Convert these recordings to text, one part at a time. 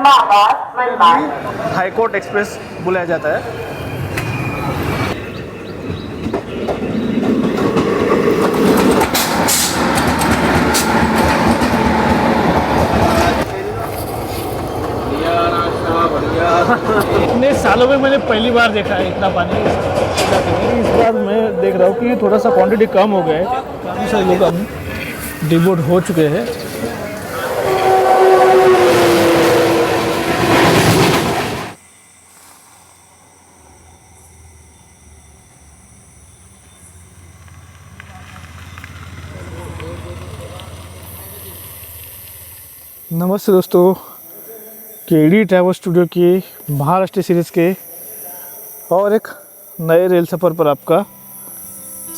Dharmabad Manmad. High court express बुलाया जाता है। इतने सालों में मैंने पहली बार देखा है इतना पानी। इस बार मैं देख रहा हूँ कि थोड़ा सा क्वांटिटी कम हो गया है, काफ़ी सारे लोग अब डिबोट हो चुके हैं। नमस्ते दोस्तों, केडी ट्रैवल स्टूडियो की महाराष्ट्र सीरीज़ के और एक नए रेल सफ़र पर आपका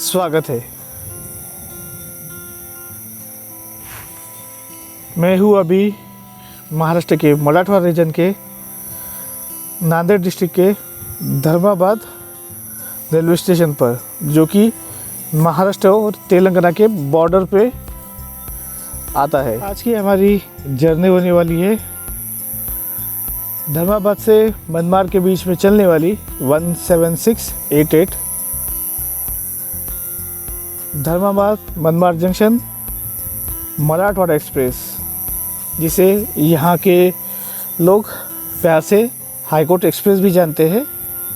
स्वागत है। मैं हूँ अभी महाराष्ट्र के मराठवाड़ा रीजन के नांदेड़ डिस्ट्रिक्ट के धर्माबाद रेलवे स्टेशन पर, जो कि महाराष्ट्र और तेलंगाना के बॉर्डर पे आता है। आज की हमारी जर्नी होने वाली है धर्माबाद से मनमाड के बीच में चलने वाली 17688 धर्माबाद मनमाड जंक्शन मराठवाड़ा एक्सप्रेस, जिसे यहाँ के लोग प्यार से हाईकोर्ट एक्सप्रेस भी जानते हैं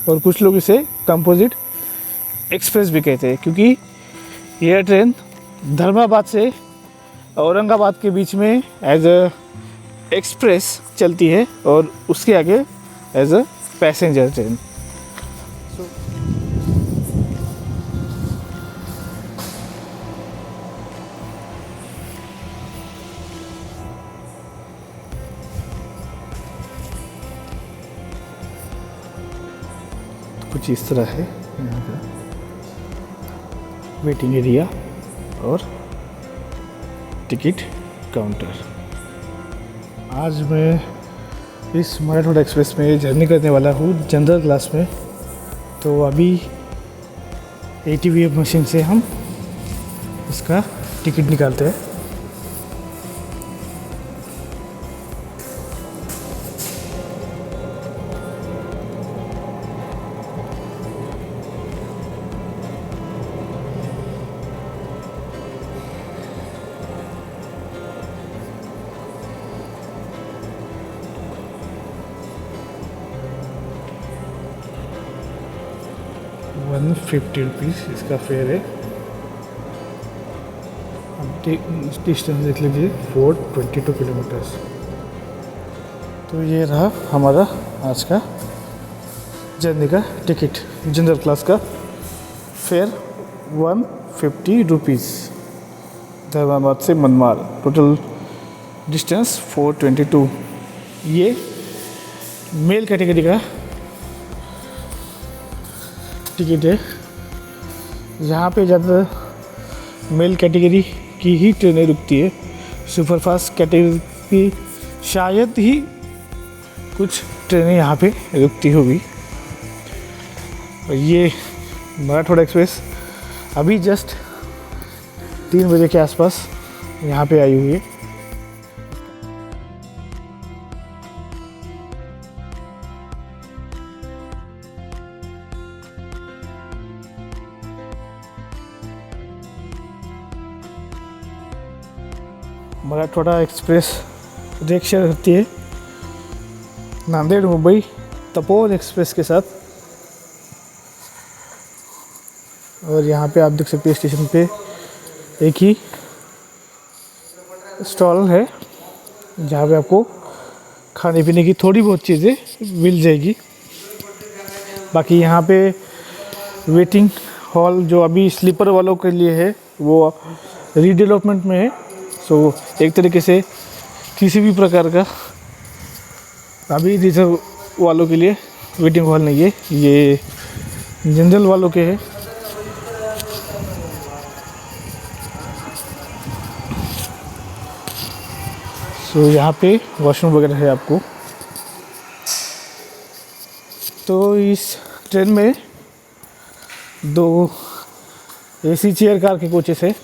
और कुछ लोग इसे कंपोजिट एक्सप्रेस भी कहते हैं, क्योंकि यह ट्रेन धर्माबाद से औरंगाबाद के बीच में एज अ एक्सप्रेस चलती है और उसके आगे एज अ पैसेंजर ट्रेन। कुछ इस तरह है यहाँ का वेटिंग एरिया और टिकट काउंटर। आज मैं इस मराठवाड़ा एक्सप्रेस में जर्नी करने वाला हूँ जनरल क्लास में। तो अभी ATVM मशीन से हम इसका टिकट निकालते हैं। ₹150 इसका फेयर है। अब डिस्टेंस देख लीजिए 422 किलोमीटर्स। तो ये रहा हमारा आज का जर्नी का टिकट। जनरल क्लास का फेयर ₹150 धर्माबाद से मनमाड, टोटल डिस्टेंस 422। ये मेल कैटेगरी का टिकट है। यहाँ पे ज़्यादा मेल कैटेगरी की ही ट्रेनें रुकती है। सुपरफास्ट कैटेगरी की शायद ही कुछ ट्रेनें यहाँ पे रुकती होगी। और ये मराठवाड़ा एक्सप्रेस अभी जस्ट 3 बजे के आसपास यहाँ पे आई हुई है। मराठवाड़ा एक्सप्रेस रिक्शा होती है नांदेड़ मुंबई तपोवन एक्सप्रेस के साथ। और यहाँ पे आप देख सकते हैं स्टेशन पे एक ही स्टॉल है जहाँ पे आपको खाने पीने की थोड़ी बहुत चीज़ें मिल जाएगी। बाकी यहाँ पे वेटिंग हॉल जो अभी स्लीपर वालों के लिए है वो रीडेवलपमेंट में है। सो एक तरीके से किसी भी प्रकार का अभी रिजर्व वालों के लिए वेटिंग हॉल नहीं है, ये जनरल वालों के है। सो यहाँ पे वॉशरूम वगैरह है आपको। तो इस ट्रेन में 2 AC चेयर कार के कोचेस है,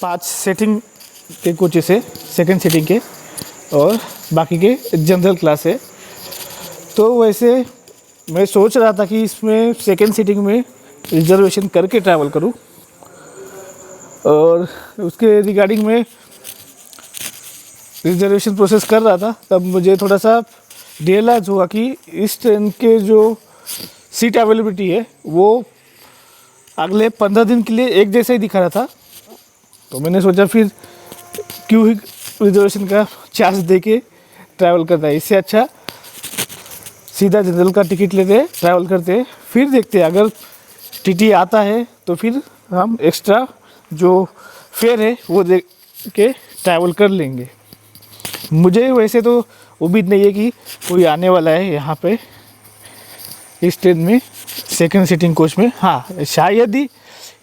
5 सेटिंग के कोचेस है सेकंड सीटिंग के, और बाकी के जनरल क्लास है। तो वैसे मैं सोच रहा था कि इसमें सेकंड सीटिंग में रिजर्वेशन करके ट्रैवल करूं, और उसके रिगार्डिंग में रिजर्वेशन प्रोसेस कर रहा था, तब मुझे थोड़ा सा रियलाइज़ हुआ कि इस ट्रेन के जो सीट अवेलेबिलिटी है वो अगले 15 दिन के लिए एक जैसा ही दिखा रहा था। तो मैंने सोचा फिर क्यों ही रिजर्वेशन का चार्ज दे के ट्रैवल करना है, इससे अच्छा सीधा जनरल का टिकट लेते ट्रैवल करते, फिर देखते अगर टीटी आता है तो फिर हम एक्स्ट्रा जो फेयर है वो दे के ट्रैवल कर लेंगे। मुझे वैसे तो उम्मीद नहीं है कि कोई आने वाला है यहाँ पे इस ट्रेन में सेकंड सीटिंग कोच में। हाँ, शायद ही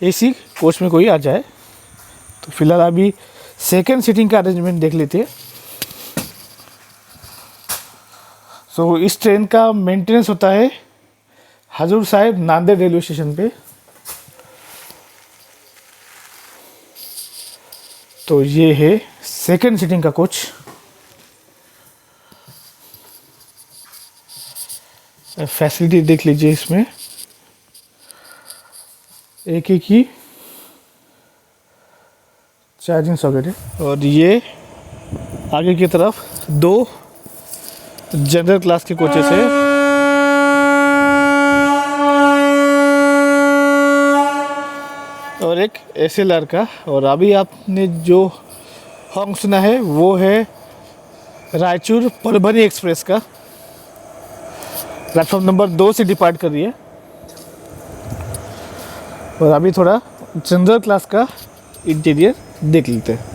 एसी कोच में कोई आ जाए। तो फिलहाल अभी सेकंड सीटिंग का अरेंजमेंट देख लेते हैं। सो इस ट्रेन का मेंटेनेंस होता है हजूर साहिब नांदेड़ रेलवे स्टेशन पे। तो ये है सेकंड सीटिंग का कोच। फैसिलिटी देख लीजिए, इसमें एक ही चार्जिंग सॉकेट है, और ये आगे की तरफ 2 जनरल क्लास के कोचेस है। और एक एसएलआर का। और अभी आपने जो हॉर्न सुना है वो है रायचूर परभनी एक्सप्रेस का। प्लेटफॉर्म नंबर 2 से डिपार्ट कर रही है। और अभी थोड़ा जनरल क्लास का इंटीरियर देख लेते हैं।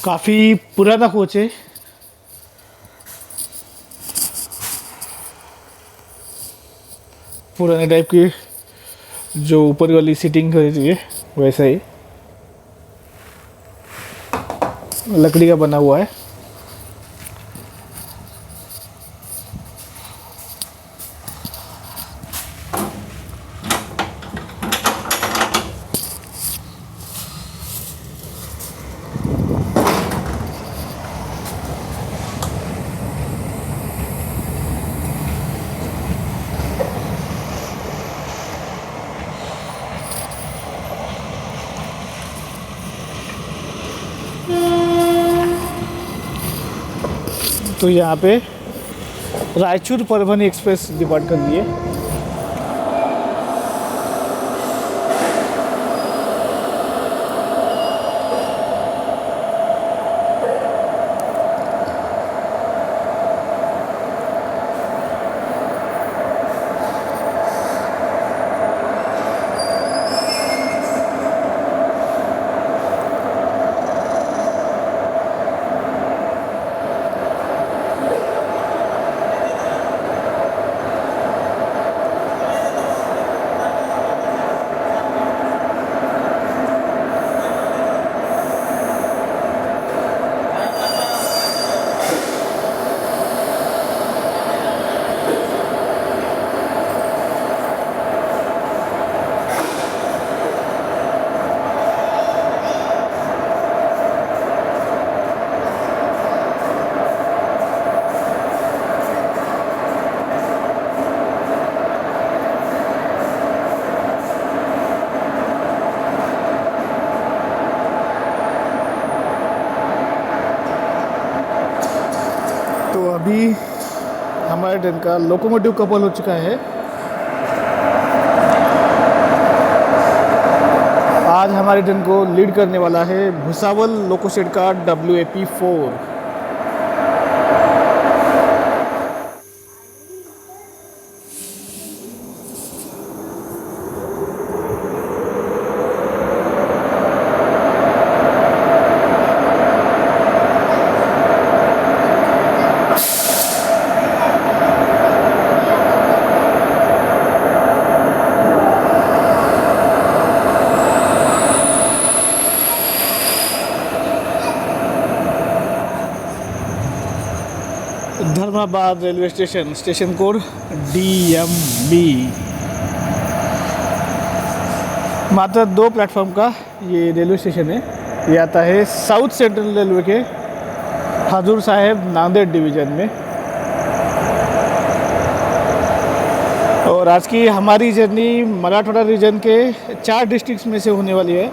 काफ़ी पुराना कोच है। पुराने टाइप की जो ऊपर वाली सीटिंग रहती है वैसा ही लकड़ी का बना हुआ है। तो यहाँ पे रायचूर परभनी एक्सप्रेस डिपार्ट कर रही है। तो अभी हमारे ट्रेन का लोकोमोटिव कपल हो चुका है। आज हमारी ट्रेन को लीड करने वाला है भुसावल लोको शेड का WAP4। Dharmabad railway station, station code DMB। मात्र 2 प्लेटफॉर्म का ये रेलवे स्टेशन है। ये आता है साउथ सेंट्रल रेलवे के हजूर साहिब नांदेड़ डिवीज़न में। और आज की हमारी जर्नी मराठवाड़ा रीजन के 4 डिस्ट्रिक्ट्स में से होने वाली है।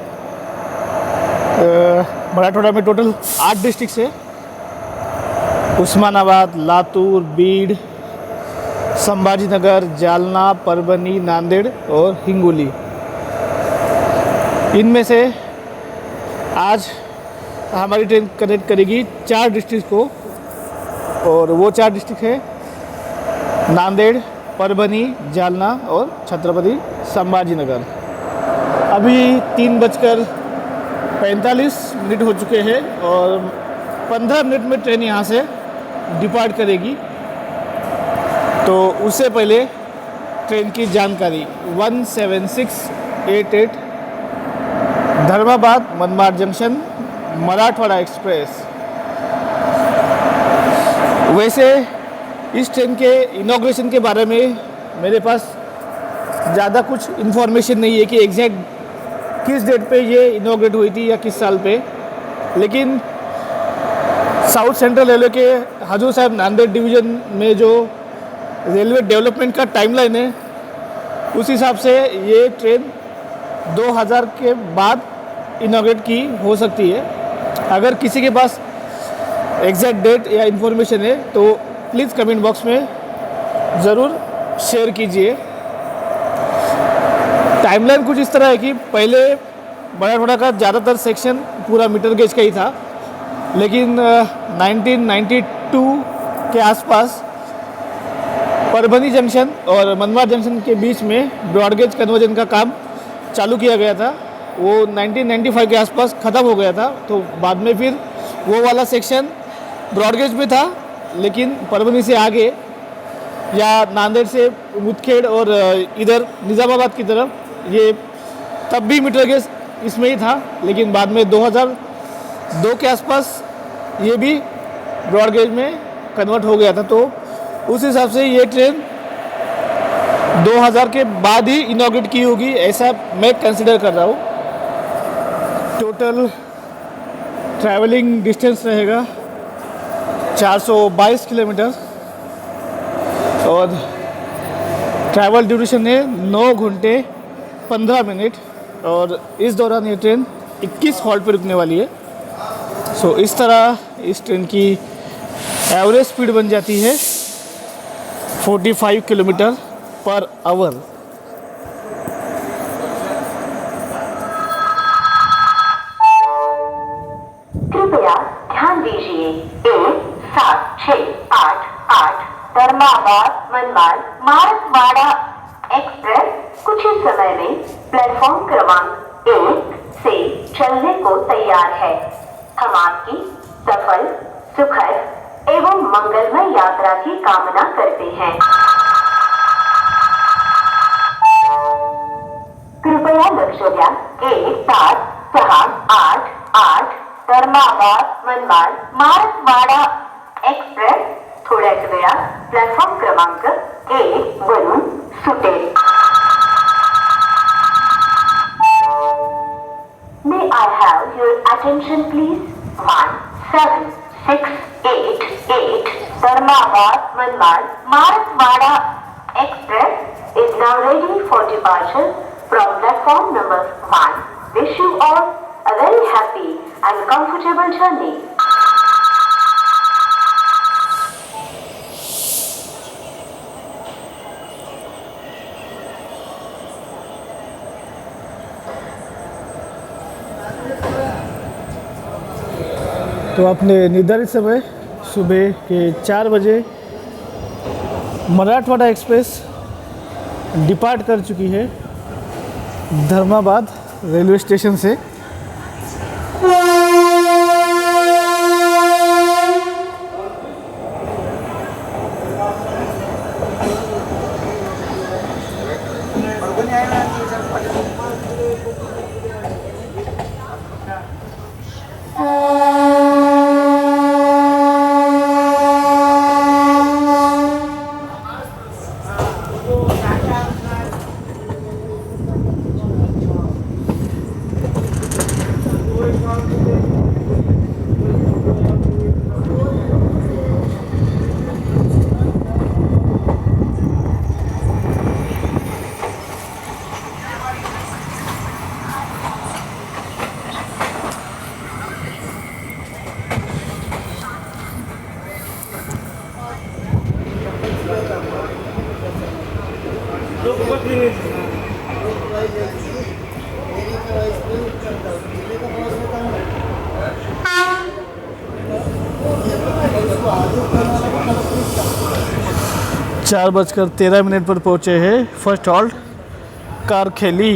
मराठवाड़ा में टोटल 8 डिस्ट्रिक्ट्स है। उस्मानाबाद, लातूर, बीड, संभाजीनगर, जालना, परभनी, नांदेड़ और हिंगोली। इनमें से आज हमारी ट्रेन कनेक्ट करेगी 4 डिस्ट्रिक्ट को, और वो 4 डिस्ट्रिक्ट है नांदेड़, परभनी, जालना और छत्रपति संभाजीनगर। अभी 3:45 हो चुके हैं और 15 मिनट में ट्रेन यहाँ से डिपार्ट करेगी। तो उससे पहले ट्रेन की जानकारी 17688 धर्माबाद मनमाड जंक्शन मराठवाड़ा एक्सप्रेस। वैसे इस ट्रेन के इनॉग्रेशन के बारे में मेरे पास ज़्यादा कुछ इन्फॉर्मेशन नहीं है कि एग्जैक्ट किस डेट पे ये इनॉग्रेट हुई थी या किस साल पे, लेकिन साउथ सेंट्रल रेलवे के हजूर साहिब नांदेड़ डिवीज़न में जो रेलवे डेवलपमेंट का टाइमलाइन है, उस हिसाब से ये ट्रेन 2000 के बाद इनॉग्रेट की हो सकती है। अगर किसी के पास एग्जैक्ट डेट या इन्फॉर्मेशन है तो प्लीज़ कमेंट बॉक्स में ज़रूर शेयर कीजिए। टाइमलाइन कुछ इस तरह है कि पहले मराठवाड़ा का ज़्यादातर सेक्शन पूरा मीटर गेज का ही था, लेकिन 1992 के आसपास परभनी जंक्शन और मनमाड जंक्शन के बीच में ब्रॉडगेज कन्वर्जन का काम चालू किया गया था। वो 1995 के आसपास ख़त्म हो गया था। तो बाद में फिर वो वाला सेक्शन ब्रॉडगेज में था, लेकिन परभनी से आगे या नांदेड़ से मुदखेड़ और इधर निज़ामाबाद की तरफ ये तब भी मीटर गेज इसमें ही था, लेकिन बाद में 2002 के आसपास ये भी ब्रॉडगेज में कन्वर्ट हो गया था। तो उस हिसाब से ये ट्रेन 2000 के बाद ही इनॉग्रेट की होगी, ऐसा मैं कंसिडर कर रहा हूँ। टोटल ट्रैवलिंग डिस्टेंस रहेगा 422 किलोमीटर और ट्रैवल ड्यूरेशन है 9 घंटे 15 मिनट। और इस दौरान ये ट्रेन 21 हॉल्ट पर रुकने वाली है। सो इस तरह इस ट्रेन की एवरेज स्पीड बन जाती है 45 किलोमीटर पर आवर। कृपया ध्यान दीजिए 17688 धर्माबाद मनमाड मराठवाड़ा एक्सप्रेस कुछ ही समय में प्लेटफॉर्म क्रमांक 1 से चलने को तैयार है। हम आपकी सफल, सुखद एवं मंगलमय यात्रा की कामना करते हैं। कृपया लक्ष्य द्या 17688 धर्माबाद मनमाड मराठवाडा एक्सप्रेस थोड्याच वेळात प्लॅटफॉर्म क्रमांक 1 वरून सुटेल। May I have your attention please? 17688 Dharmabad Manmad Marathwada express is now ready for departure from platform number 1. Wish you all a very happy and comfortable journey. तो अपने निर्धारित समय सुबह के 4 बजे मराठवाड़ा एक्सप्रेस डिपार्ट कर चुकी है धर्माबाद रेलवे स्टेशन से। चार बजकर 13 मिनट पर पहुँचे हैं फर्स्ट हॉल्ट कारखेली।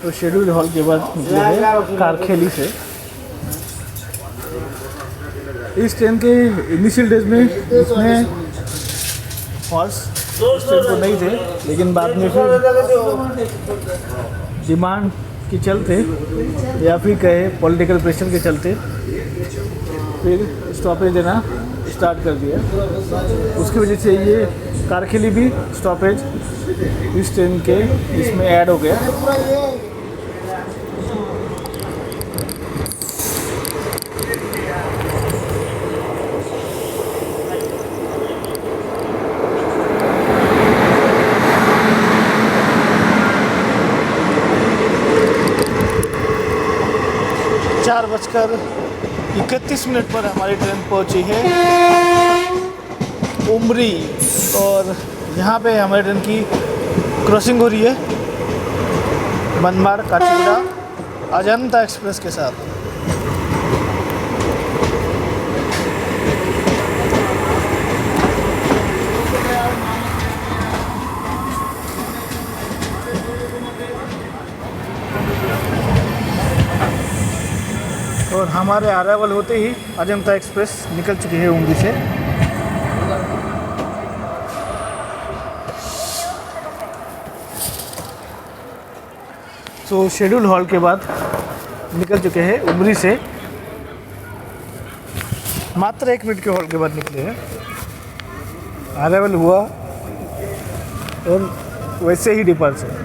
तो शेड्यूल हॉल के बाद निकले हैं कारखेली से। इस ट्रेन के इनिशियल डेज में इसमें हॉर्स इस ट्रेन को नहीं थे, लेकिन बाद में फिर डिमांड के चलते या फिर कहे पॉलिटिकल प्रेशर के चलते फिर स्टॉपेज देना स्टार्ट कर दिया। उसकी वजह से ये कारखेली भी स्टॉपेज इस ट्रेन के इसमें ऐड हो गया। 4:31 पर हमारी ट्रेन पहुंची है उमरी, और यहाँ पे हमारी ट्रेन की क्रॉसिंग हो रही है मनमाड़ काचीगुड़ा अजंता एक्सप्रेस के साथ। और हमारे अराइवल होते ही अजंता एक्सप्रेस निकल चुकी है उमरी से। तो शेड्यूल हॉल के बाद निकल चुके हैं उमरी से, मात्र 1 मिनट के हॉल के बाद निकले हैं। अराइवल हुआ और वैसे ही डिपार्चर।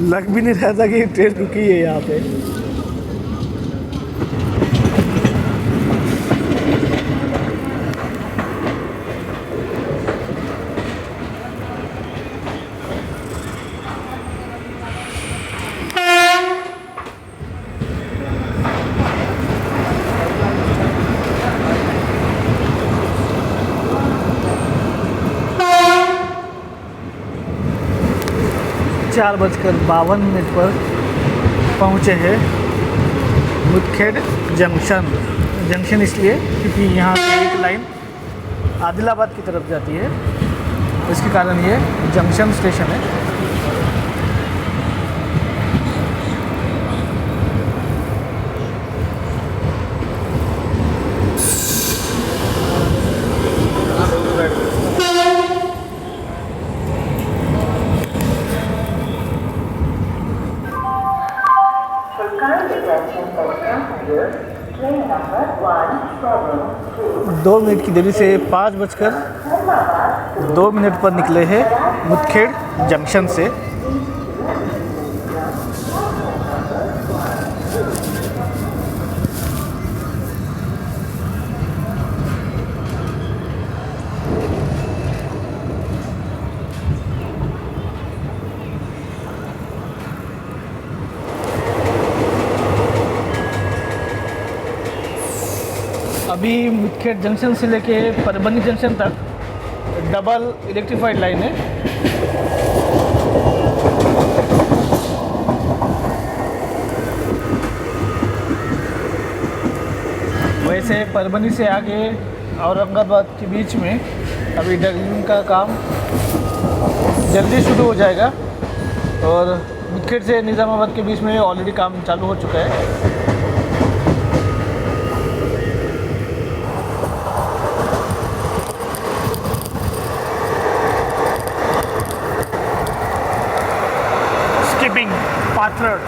लग भी नहीं रहा था कि ट्रेन रुकी है यहाँ पे। चार 4:52 पर पहुँचे हैं मुदखेड़ जंक्शन इसलिए क्योंकि यहाँ से एक लाइन आदिलाबाद की तरफ जाती है, इसके कारण ये जंक्शन स्टेशन है। ट्रेन नंबर 172 2 मिनट की देरी से 5:02 पर निकले हैं मुदखेड़ जंक्शन से। अभी मुदखेड़ जंक्शन से लेके परबनी जंक्शन तक डबल इलेक्ट्रीफाइड लाइन है। वैसे परबनी से आगे औरंगाबाद के बीच में अभी डबलिंग का काम जल्दी शुरू हो जाएगा, और मुदखेड़ से निज़ामाबाद के बीच में ऑलरेडी काम चालू हो चुका है। पाथरड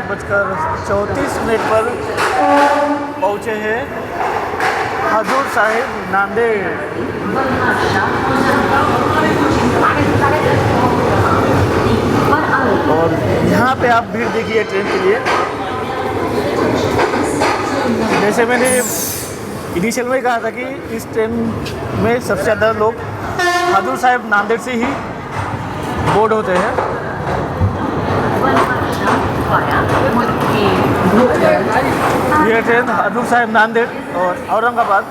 5:34 पर पहुँचे हैं हजूर साहिब नांदेड़। और यहाँ पे आप भीड़ देखिए ट्रेन के लिए। जैसे मैंने इनिशियल में ही कहा था कि इस ट्रेन में सबसे ज़्यादा लोग हजूर साहिब नांदेड़ से ही बोर्ड होते हैं। यह ट्रेन हजूर साहिब नांदेड़ और औरंगाबाद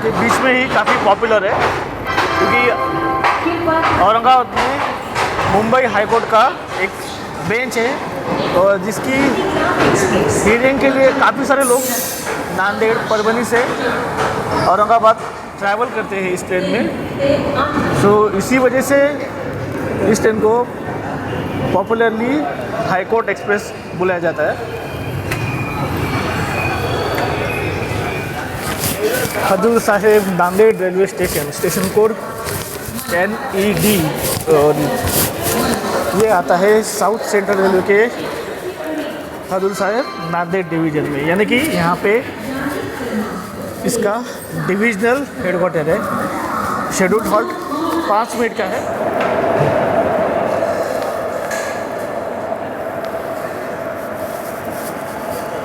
के बीच में ही काफ़ी पॉपुलर है, क्योंकि औरंगाबाद में मुंबई हाई कोर्ट का एक बेंच है और जिसकी हियरिंग के लिए काफ़ी सारे लोग नांदेड़ परभनी से औरंगाबाद ट्रैवल करते हैं इस ट्रेन में। सो इसी वजह से इस ट्रेन को पॉपुलरली हाई कोर्ट एक्सप्रेस बुलाया जाता है। Hazur Sahib Nanded railway station code NED, और ये आता है साउथ सेंट्रल रेलवे के हजूर साहिब नांदेड़ डिवीज़न में, यानी कि यहाँ पे इसका डिविजनल हेडक्वार्टर है। शेड्यूल्ड हॉल्ट 5 मिनट का है।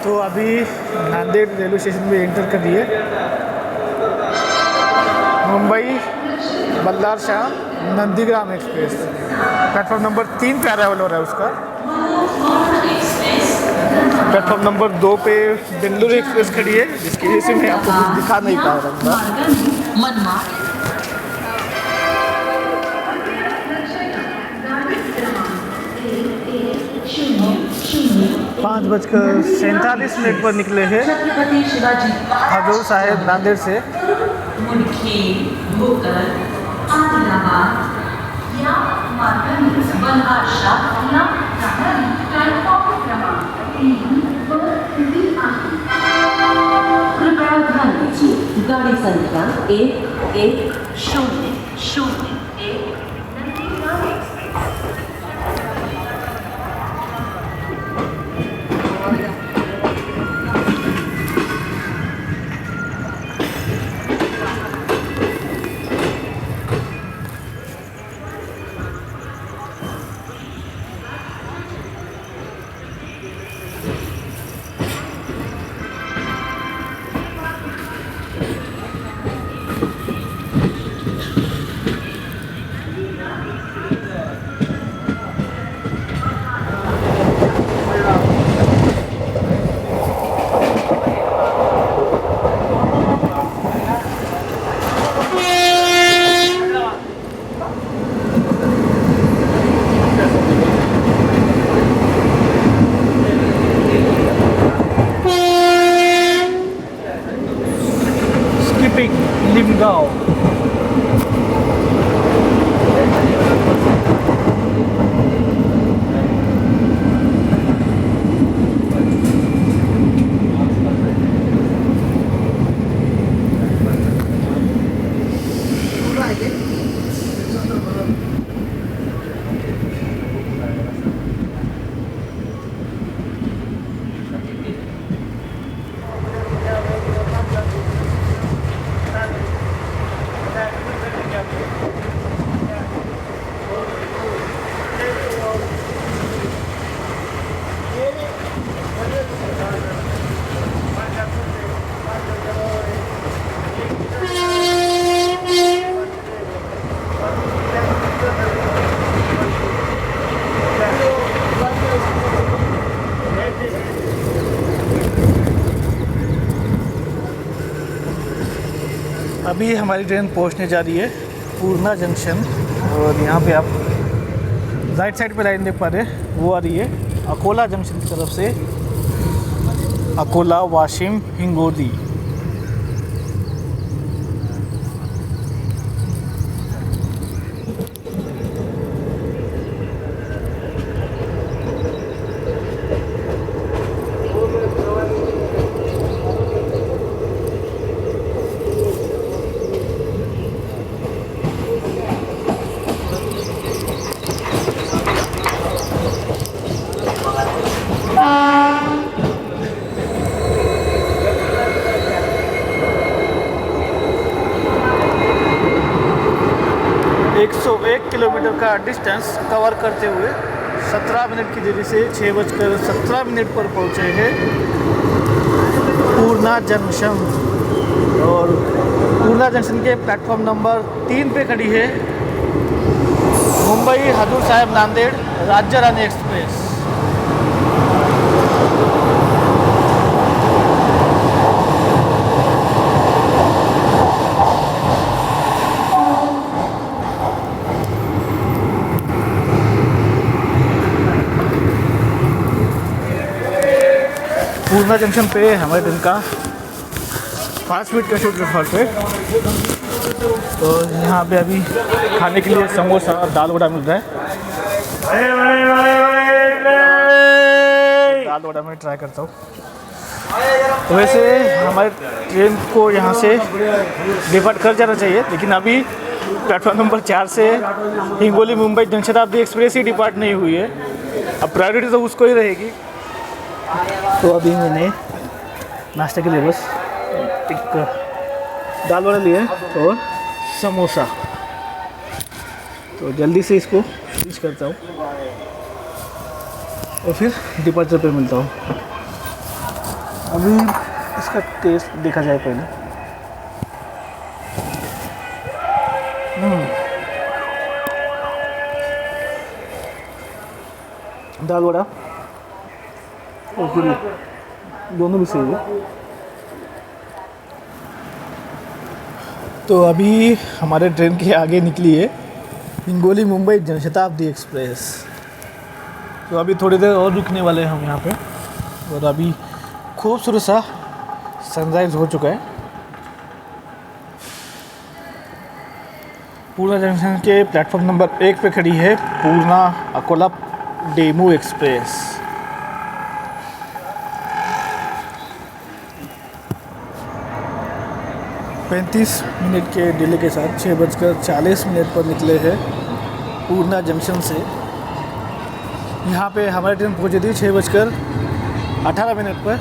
तो अभी नांदेड़ रेलवे स्टेशन में एंटर कर दिए। Mumbai Ballarshah Nandigram express platform number 3 पे अराइवल हो रहा है उसका। प्लेटफॉर्म नंबर 2 पे बेंगलुरु एक्सप्रेस खड़ी है, जिसकी वजह से मैं आपको कुछ दिखा नहीं पा रहा था। 5:47 पर निकले हैं हजूर साहिब नांदेड़ से। गाड़ी संख्या 1101। Limgao। अभी हमारी ट्रेन पहुंचने जा रही है पूर्णा जंक्शन, और यहाँ पे आप राइट साइड पे लाइन देख पा रहे हैं, वो आ रही है अकोला जंक्शन की तरफ से, अकोला वाशिम हिंगोली। 101 किलोमीटर का डिस्टेंस कवर करते हुए 17 मिनट की देरी से 6:17 पर पहुँचे हैं पूर्णा जंक्शन। और पूर्णा जंक्शन के प्लेटफॉर्म नंबर 3 पे खड़ी है मुंबई हजूर साहिब नांदेड़ राज्य रानी एक्सप्रेस। पूर्णा जंक्शन पे हमारे दिन का 5 मिनट का शूट रखा है। तो यहाँ पे अभी खाने के लिए समोसा और दाल वड़ा मिल रहा है। दाल वड़ा मैं ट्राई करता हूँ। तो वैसे हमारे ट्रेन को यहाँ से डिपार्ट कर जाना चाहिए, लेकिन अभी प्लेटफॉर्म नंबर 4 से हिंगोली मुंबई जनशताब्दी एक्सप्रेस ही डिपार्ट नहीं हुई है। अब प्रायोरिटी तो उसको ही रहेगी। तो अभी मैंने नाश्ते के लिए बस एक दाल वड़ा लिया है और समोसा। तो जल्दी से इसको फिनिश करता हूँ और फिर डिपार्चर पे मिलता हूँ। अभी इसका टेस्ट देखा जाए पहले। दाल वड़ा और पूरी दोनों भी सही है। तो अभी हमारे ट्रेन के आगे निकली है हिंगोली मुंबई जनशताब्दी एक्सप्रेस। तो अभी थोड़ी देर और रुकने वाले हैं हम यहाँ पे। और अभी खूबसूरत सा सनराइज हो चुका है। पूर्णा जंक्शन के प्लेटफॉर्म नंबर 1 पे खड़ी है पूर्णा अकोला डेमू एक्सप्रेस। पैंतीस मिनट के डिले के साथ 6:40 पर निकले हैं पूर्णा जंक्शन से। यहाँ पे हमारी ट्रेन पहुँची थी 6:18 पर।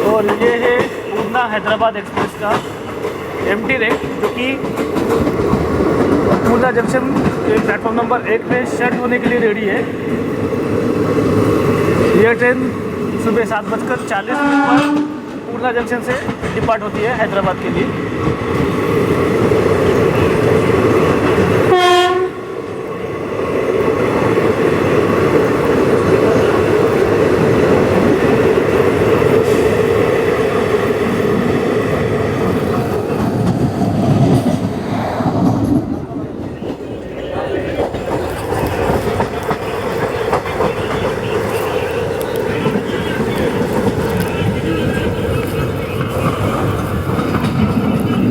और ये है पूर्णा हैदराबाद एक्सप्रेस का एम्प्टी रेक, जो कि पूर्णा जंक्शन के प्लेटफॉर्म नंबर 1 पे शट होने के लिए रेडी है। यह ट्रेन सुबह 7:40 पर पूर्णा जंक्शन से डिपार्ट होती है हैदराबाद के लिए।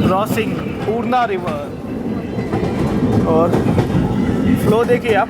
क्रॉसिंग पूर्णा रिवर और फ्लो देखिए आप।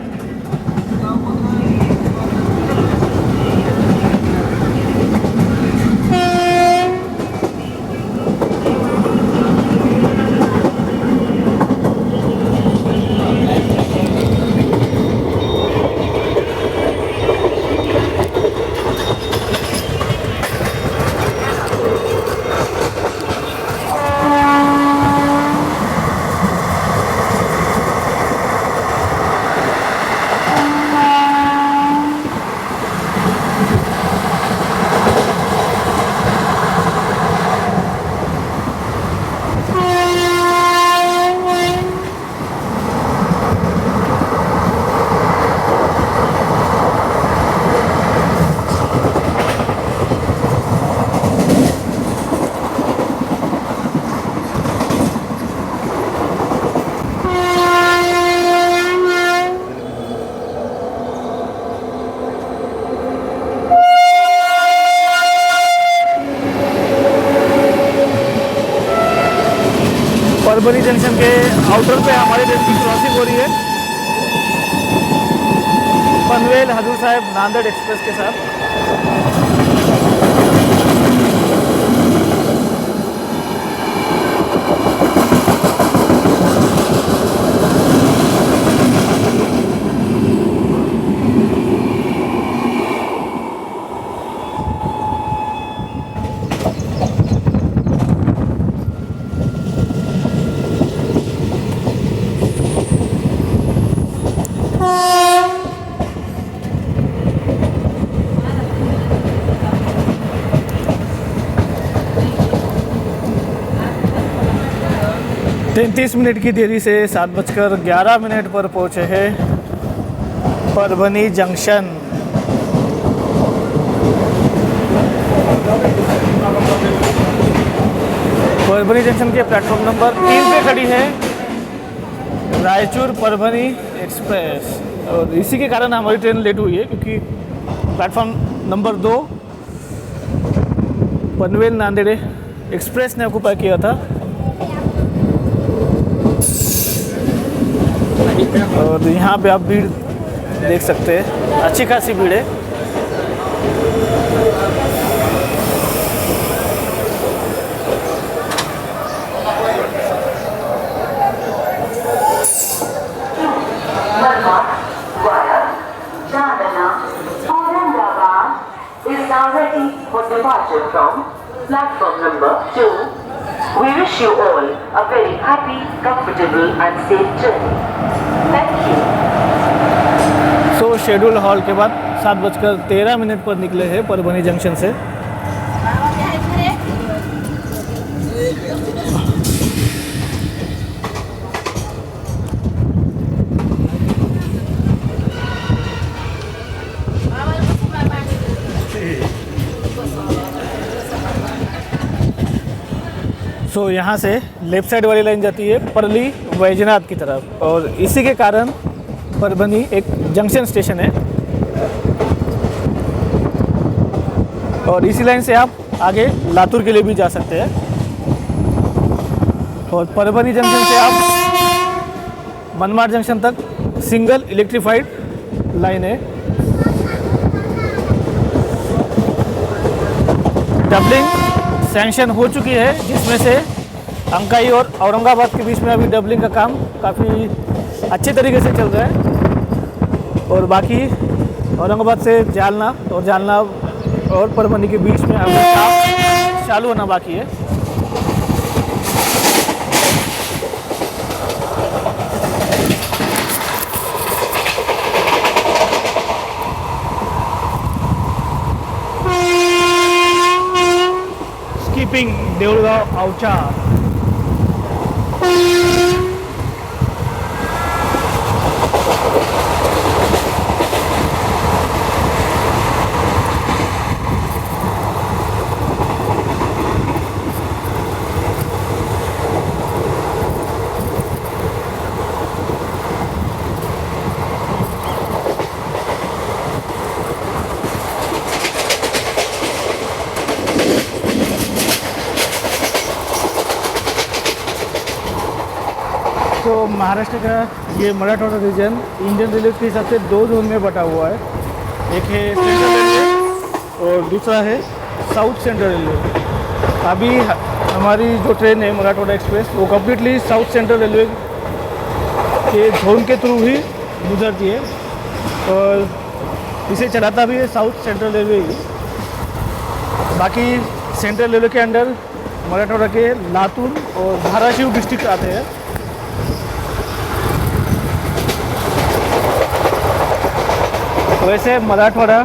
परभनी जंक्शन के आउटर पे हमारी ट्रेन की क्रॉसिंग हो रही है पनवेल हजूर साहिब नांदेड़ एक्सप्रेस के साथ। 33 मिनट की देरी से 7:11 पर पहुँचे हैं परभनी जंक्शन। परभनी जंक्शन के प्लेटफॉर्म नंबर 3 पे खड़ी है रायचूर परभनी एक्सप्रेस और इसी के कारण हमारी ट्रेन लेट हुई है क्योंकि platform number 2 Panvel Nanded express ने ऑक्यूपाई किया था और यहाँ पे आप भीड़ देख सकते हैं, अच्छी खासी भीड़ है। Is now ready for departure from platform number 2. We wish you all a very happy, comfortable and safe journey. Thank you. So schedule hall के बाद 7:13 पर निकले हैं परभनी जंक्शन से। सो यहाँ से लेफ़्ट साइड वाली लाइन जाती है परली वैजनाथ की तरफ और इसी के कारण परभनी एक जंक्शन स्टेशन है और इसी लाइन से आप आगे लातूर के लिए भी जा सकते हैं और परभनी जंक्शन से आप मनमाड़ जंक्शन तक सिंगल इलेक्ट्रीफाइड लाइन है। डबलिंग सैंक्शन हो चुकी है जिसमें से अंकाई और औरंगाबाद के बीच में अभी डबलिंग का काम काफ़ी अच्छे तरीके से चल रहा है और बाकी औरंगाबाद से जालना और जालना और परभनी के बीच में अभी काम चालू होना बाकी है। स्कीपिंग देऊळगाव औचार। तो महाराष्ट्र का ये मराठवाड़ा रीजन इंडियन रेलवे के हिसाब से 2 जोन में बटा हुआ है, एक है सेंट्रल रेलवे और दूसरा है साउथ सेंट्रल रेलवे। अभी हमारी जो ट्रेन है मराठवाड़ा एक्सप्रेस वो कम्प्लीटली साउथ सेंट्रल रेलवे के जोन के थ्रू ही गुजरती है और इसे चलाता भी है साउथ सेंट्रल रेलवे ही। बाकी सेंट्रल रेलवे के अंडर मराठवाड़ा के लातूर और धाराशिव डिस्ट्रिक्ट आते हैं। वैसे मराठवाड़ा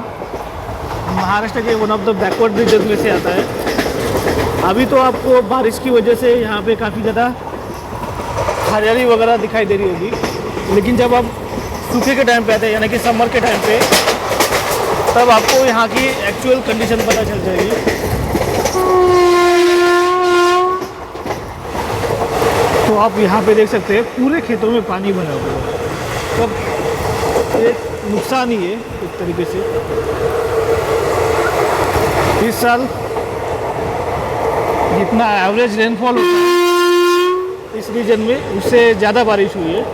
महाराष्ट्र के one of the backward region में से आता है। अभी तो आपको बारिश की वजह से यहाँ पे काफ़ी ज़्यादा हरियाली वगैरह दिखाई दे रही होगी, लेकिन जब आप सूखे के टाइम पे आते हैं यानी कि समर के टाइम पे तब आपको यहाँ की एक्चुअल कंडीशन पता चल जाएगी। तो आप यहाँ पे देख सकते हैं पूरे खेतों में पानी भरा हुआ है, तब एक नुकसान ही है एक तरीके से। इस साल जितना एवरेज रेनफॉल होता है इस रीजन में उससे ज़्यादा बारिश हुई है।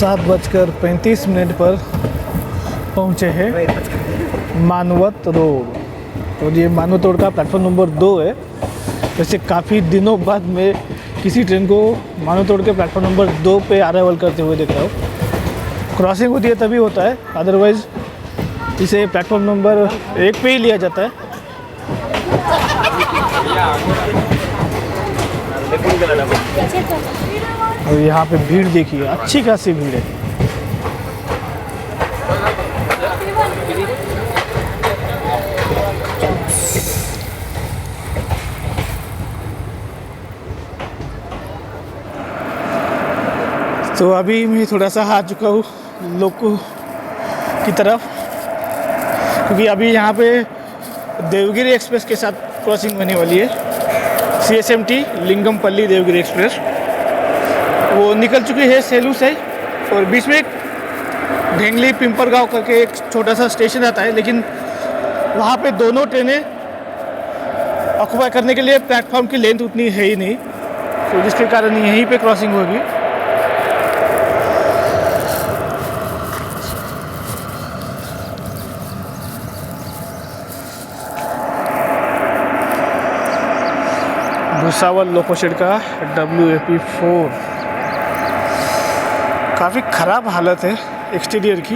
7:35 पर पहुँचे हैं मानवत रोड। तो ये मानवत रोड का प्लेटफॉर्म नंबर 2 है। वैसे काफ़ी दिनों बाद मैं किसी ट्रेन को मानवत रोड के प्लेटफॉर्म नंबर 2 पे अराइवल करते हुए देख रहा हूँ। क्रॉसिंग होती है तभी होता है, अदरवाइज़ इसे प्लेटफॉर्म नंबर 1 पे ही लिया जाता है। और यहाँ पे भीड़ देखिए, अच्छी खासी भीड़ है। तो अभी मैं थोड़ा सा आ चुका हूँ लोको की तरफ, क्योंकि अभी यहाँ पे देवगिरी एक्सप्रेस के साथ क्रॉसिंग होने वाली है। CSMT लिंगमपल्ली देवगिरी एक्सप्रेस वो निकल चुकी है सेलू से, और बीच में एक ढेंगली पिंपरगांव करके एक छोटा सा स्टेशन आता है, लेकिन वहाँ पे दोनों ट्रेनें ऑक्यूपाई करने के लिए प्लेटफॉर्म की लेंथ उतनी है ही नहीं, तो जिसके कारण यहीं पे क्रॉसिंग होगी। भुसावल लोको शेड का WAP4 काफ़ी ख़राब हालत है एक्सटीरियर की।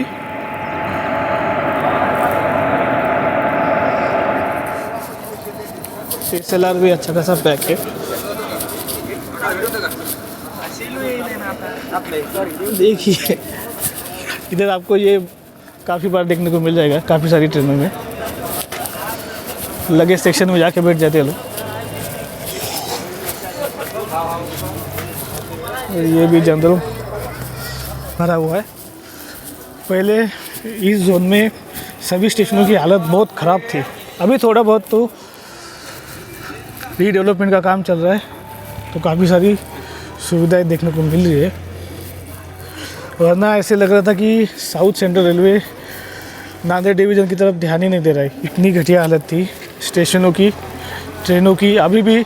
SLR भी अच्छा खासा पैक है। देखिए इधर आपको ये काफ़ी बार देखने को मिल जाएगा, काफ़ी सारी ट्रेनों में लगेज सेक्शन में जाके बैठ जाते हैं लोग। ये भी जनरल भरा हुआ है। पहले इस जोन में सभी स्टेशनों की हालत बहुत ख़राब थी, अभी थोड़ा बहुत तो रीडेवलपमेंट का काम चल रहा है, तो काफ़ी सारी सुविधाएं देखने को मिल रही है। वरना ऐसे लग रहा था कि south central railway Nanded division की तरफ ध्यान ही नहीं दे रहा है, इतनी घटिया हालत थी स्टेशनों की, ट्रेनों की। अभी भी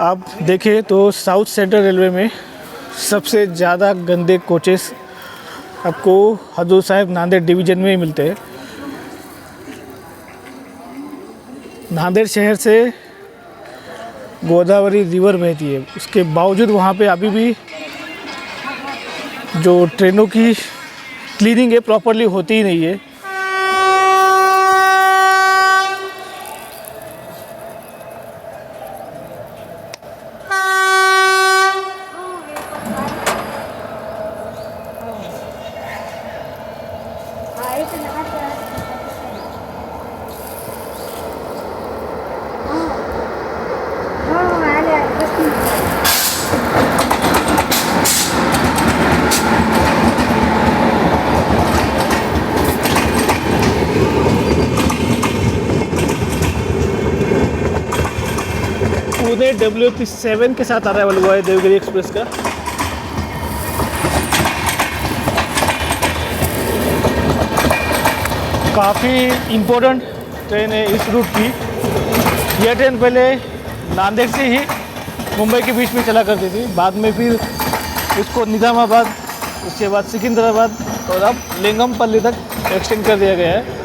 आप देखें तो साउथ सेंट्रल रेलवे में सबसे ज़्यादा गंदे कोचेस आपको हजूर साहिब नांदेड़ डिवीज़न में ही मिलते हैं। नांदेड़ शहर से गोदावरी रिवर बहती है, उसके बावजूद वहाँ पे अभी भी जो ट्रेनों की क्लीनिंग है प्रॉपरली होती ही नहीं है। पुणे WP7 के साथ अराइवल हुआ है देवगिरी एक्सप्रेस का। काफ़ी इम्पोर्टेंट ट्रेन है इस रूट की। यह ट्रेन पहले नांदेड़ से ही मुंबई के बीच में चला करती थी, बाद में फिर इसको निज़ामाबाद, उसके बाद सिकंदराबाद और अब लिंगमपल्ली तक एक्सटेंड कर दिया गया है।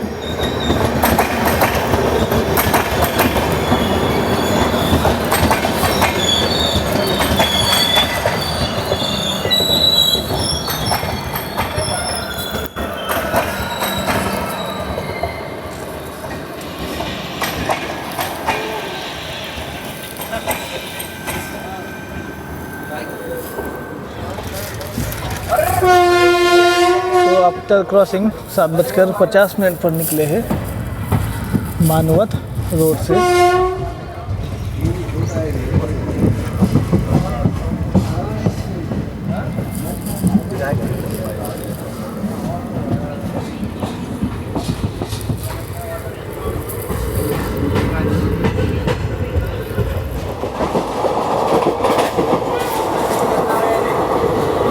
आफ्टर क्रॉसिंग 7:50 पर निकले हैं मानवत रोड से।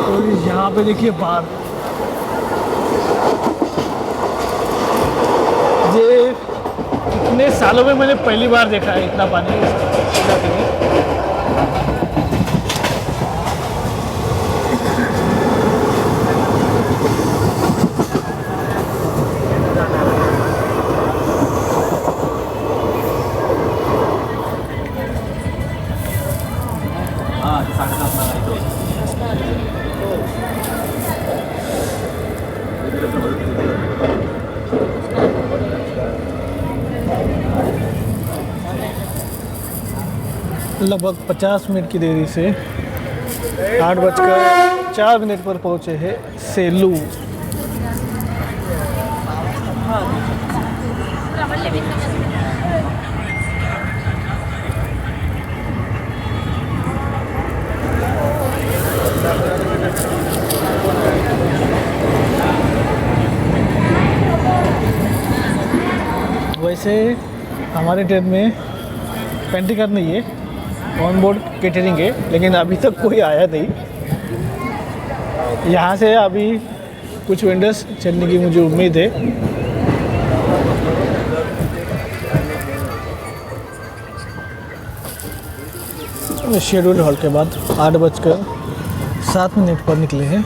और यहाँ पे देखिए बाहर ये इतने सालों में मैंने पहली बार देखा है इतना पानी इस इलाके में। लगभग 50 मिनट की देरी से 8:04 पर पहुँचे हैं सेलू। वैसे हमारे ट्रेन में पेंटिकर नहीं है, ऑन बोर्ड केटरिंग है, लेकिन अभी तक कोई आया नहीं। यहाँ से अभी कुछ वेंडर्स चलने की मुझे उम्मीद है। शेड्यूल हॉल के बाद 8:07 पर निकले हैं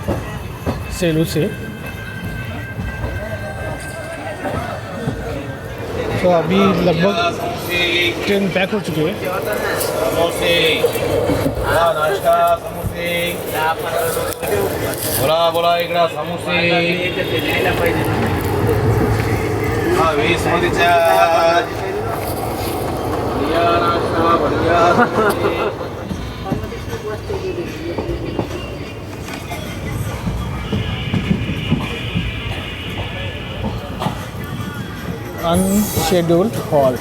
सेलू से। तो अभी लगभग ट्रेन पैक हो चुकी है। बोला बोला इकडा समोसे 20 मध्ये अनशेड्यूल्ड हॉल्ट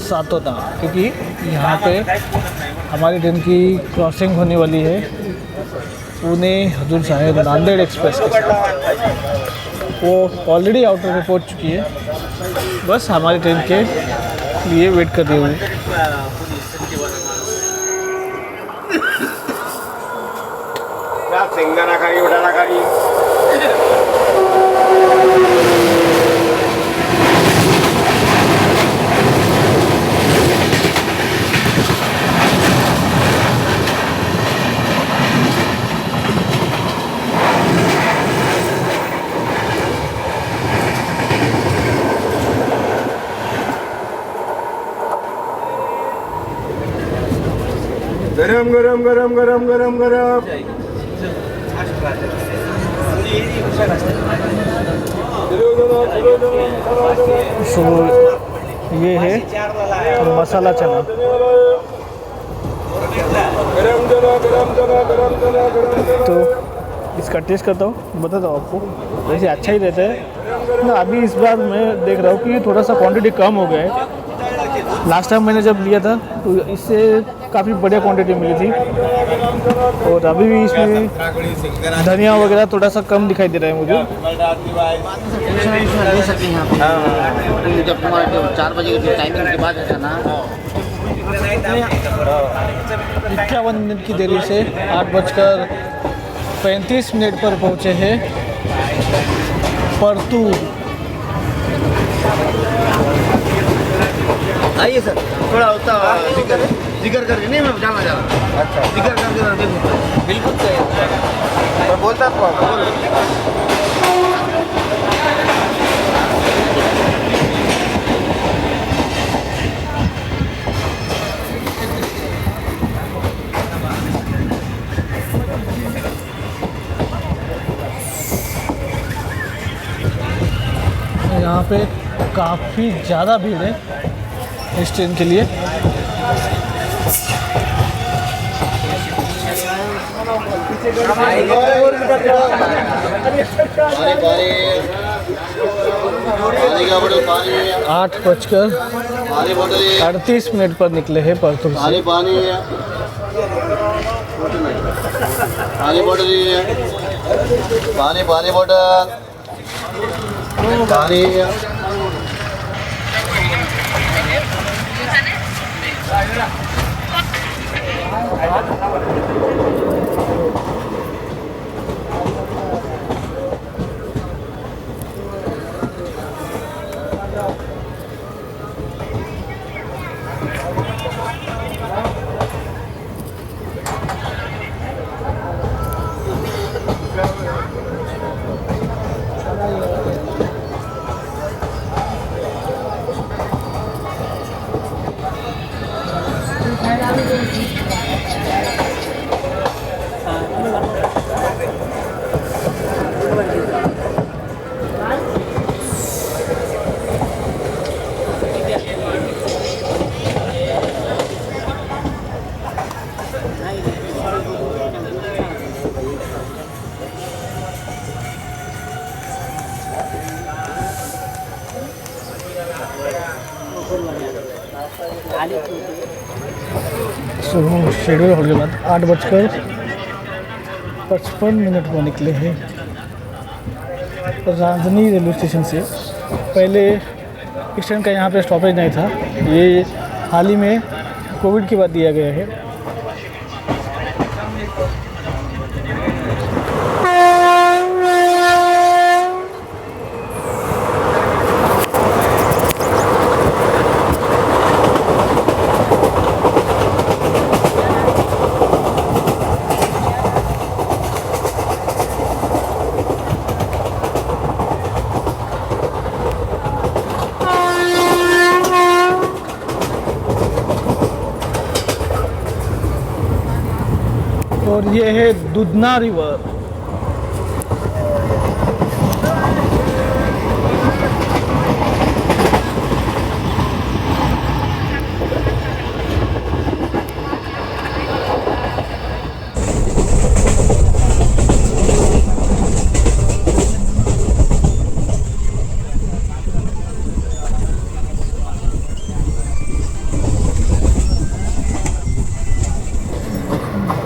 सातोदा, क्योंकि यहाँ पे हमारी ट्रेन की क्रॉसिंग होने वाली है पुणे हजूर साहिब नांदेड़ एक्सप्रेस के साथ। वो ऑलरेडी आउटर में पहुँच चुकी है, बस हमारी ट्रेन के लिए वेट कर रही हुई। शेंगदाणा खारी वटाणा खारी गरम गरम गरम गरम गरम गरम सो ये है मसाला चना। तो इसका टेस्ट करता हूँ, बताता हूँ आपको। वैसे अच्छा ही रहता है ना। अभी इस बार मैं देख रहा हूँ कि थोड़ा सा क्वांटिटी कम हो गया है। लास्ट टाइम मैंने जब लिया था तो इससे काफ़ी बढ़िया क्वांटिटी मिली थी, और अभी भी इसमें धनिया वगैरह थोड़ा सा कम दिखाई दे रहा है मुझे। ले सकते हैं यहाँ पे। जब तुम्हारे 4 बजे के टाइमिंग के बाद है ना। 51 मिनट की देरी से 8:35 पर पहुँचे हैं परतूर। आइए सर, थोड़ा होता जिक्र करके नहीं, मैं जाना चाह रहा। अच्छा, जिक्र करके देखो। बिल्कुल सही, मैं बोलता था। यहाँ पे काफ़ी ज़्यादा भीड़ है इस ट्रेन के लिए। आठ 8:38 पर निकले हैं परतूर से। पानी बोतल पानी सुबह शेड्यूल होने के बाद 8:55 को निकले हैं रांजनी रेलवे स्टेशन से। पहले इस ट्रेन का यहाँ पे स्टॉपेज नहीं था, ये हाल ही में कोविड के बाद दिया गया है। और ये है दुधना रिवर।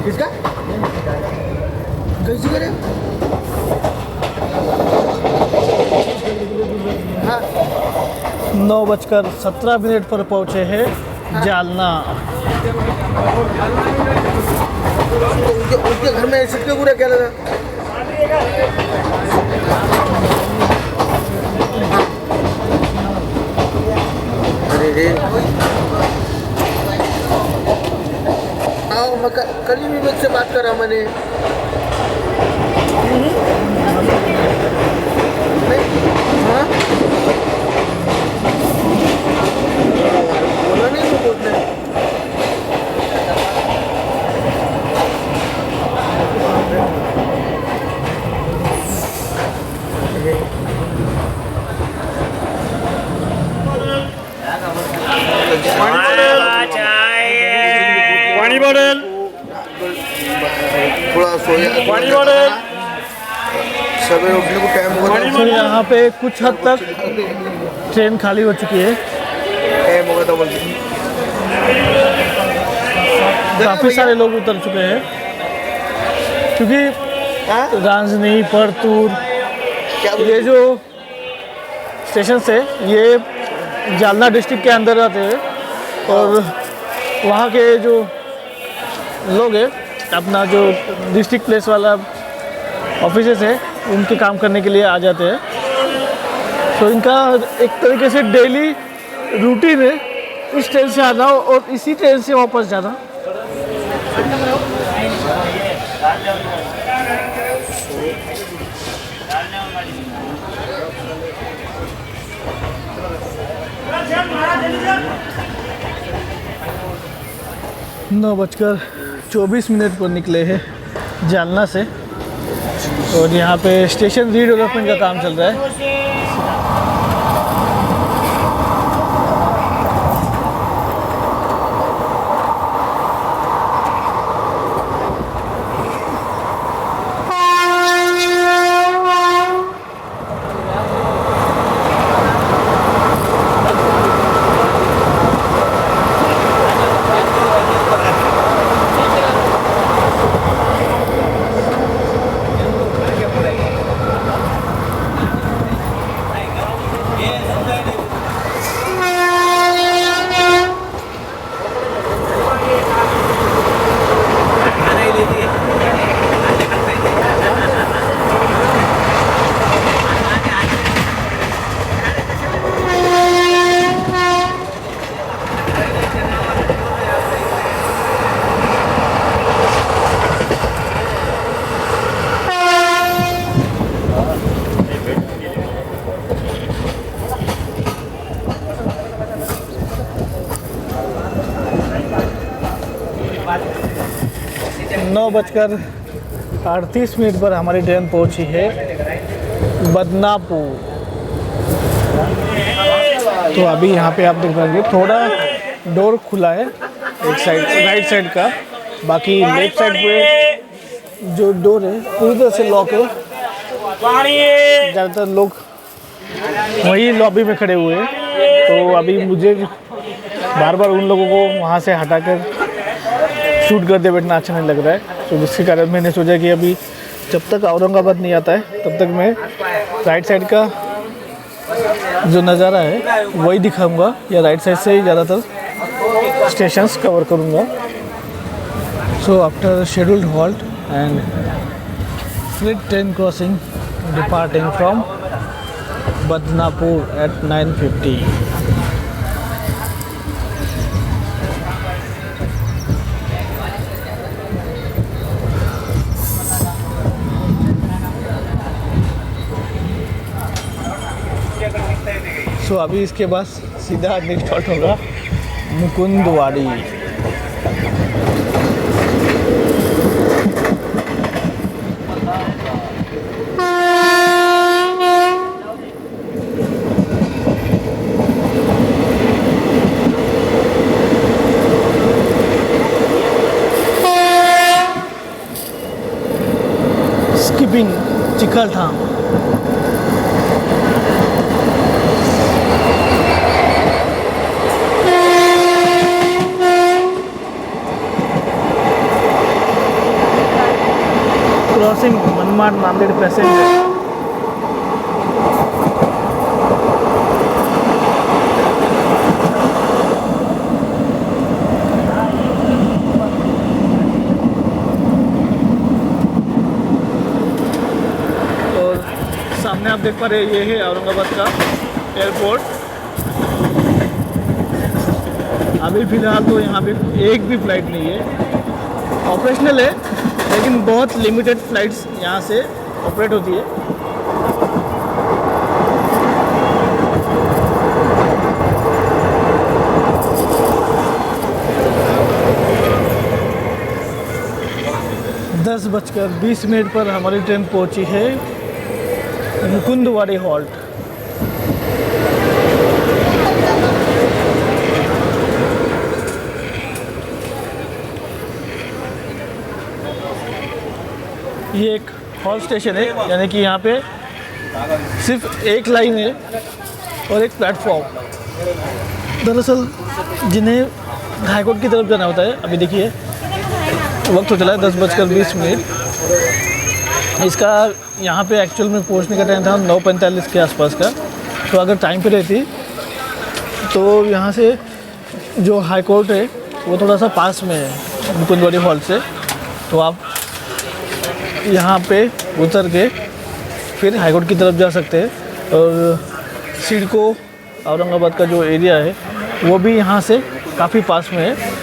किसका कैसी करे? हाँ 9:17 पर पहुँचे हैं जालना। उनके घर में सिक्के पूरा क्या लगा? अरे रे आओ, मैं कल ही भी मुझसे बात करा मैंने। हाँ बोला नहीं तो बोलना। पानी बॉटल, थोड़ा सोया पानी बॉटल। सवेरे उठने को टाइम होगा तो यहाँ पे कुछ हद तक ट्रेन खाली हो चुकी है। टाइम होगा तो बोल काफ़ी सारे लोग उतर चुके हैं क्योंकि रांजनी परतूर ये जो स्टेशन है ये जालना डिस्ट्रिक्ट के अंदर आते हैं और वहाँ के जो लोग हैं अपना जो डिस्ट्रिक्ट प्लेस वाला ऑफिसेस है उनके काम करने के लिए आ जाते हैं। तो इनका एक तरीके से डेली रूटीन है इस ट्रेन से आना और इसी ट्रेन से वापस जाना। नौ 9:24 पर निकले हैं जालना से और यहाँ पे स्टेशन रीडेवलपमेंट का काम चल रहा है। नौ 9:38 पर हमारी ट्रेन पहुंची है बदनापुर। तो अभी यहाँ पे आप देख पाएंगे थोड़ा डोर खुला है एक साइड राइट साइड का, बाकी लेफ्ट साइड पे जो डोर है पूरी तरह से लॉक है। ज़्यादातर लोग वही लॉबी में खड़े हुए हैं। तो अभी मुझे बार बार उन लोगों को वहाँ से हटाकर शूट करते बैठना अच्छा नहीं लग रहा है। तो जिसके कारण मैंने सोचा कि अभी जब तक औरंगाबाद नहीं आता है तब तक मैं राइट साइड का जो नज़ारा है वही दिखाऊंगा, या राइट साइड से ही ज़्यादातर स्टेशंस कवर करूंगा। So after scheduled halt and freight train crossing departing from Badnapur at 9:50। So अभी इसके बाद सीधा नेक्स्ट हॉल्ट होगा Mukundwadi. Skipping Chikhaldham. Crossing Manmad Nanded passenger. और सामने आप देख पा रहे हैं, ये है औरंगाबाद का एयरपोर्ट। अभी फ़िलहाल तो यहाँ पे एक भी फ़्लाइट नहीं है, ऑपरेशनल है लेकिन बहुत लिमिटेड फ़्लाइट्स यहाँ से ऑपरेट होती है। दस बजकर 20 मिनट पर हमारी ट्रेन पहुँची है मुकुंदवाड़ी हॉल्ट। ये एक हॉल्ट स्टेशन है, यानी कि यहाँ पे सिर्फ एक लाइन है और एक प्लेटफॉर्म। दरअसल जिन्हें हाईकोर्ट की तरफ जाना होता है, अभी देखिए वक्त हो चला है 10:20। इसका यहाँ पे एक्चुअल में पहुँचने का टाइम था 9:45 के आसपास का। तो अगर टाइम पे रहती तो यहाँ से जो हाई कोर्ट है वो थोड़ा सा पास में है मुकुंदवाड़ी हॉल्ट से, तो आप यहाँ पे उतर के फिर हाई कोर्ट की तरफ जा सकते हैं। और सिडको औरंगाबाद का जो एरिया है वो भी यहाँ से काफ़ी पास में है।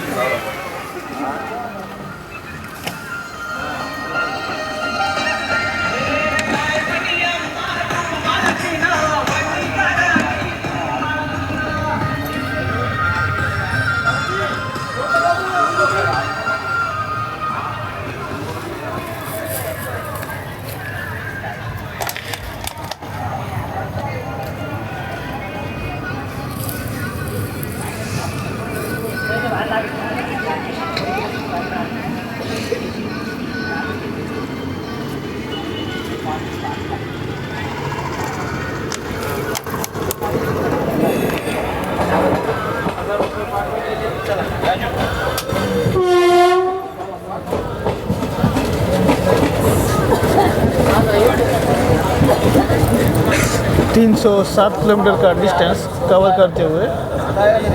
(307 किलोमीटर का डिस्टेंस कवर करते हुए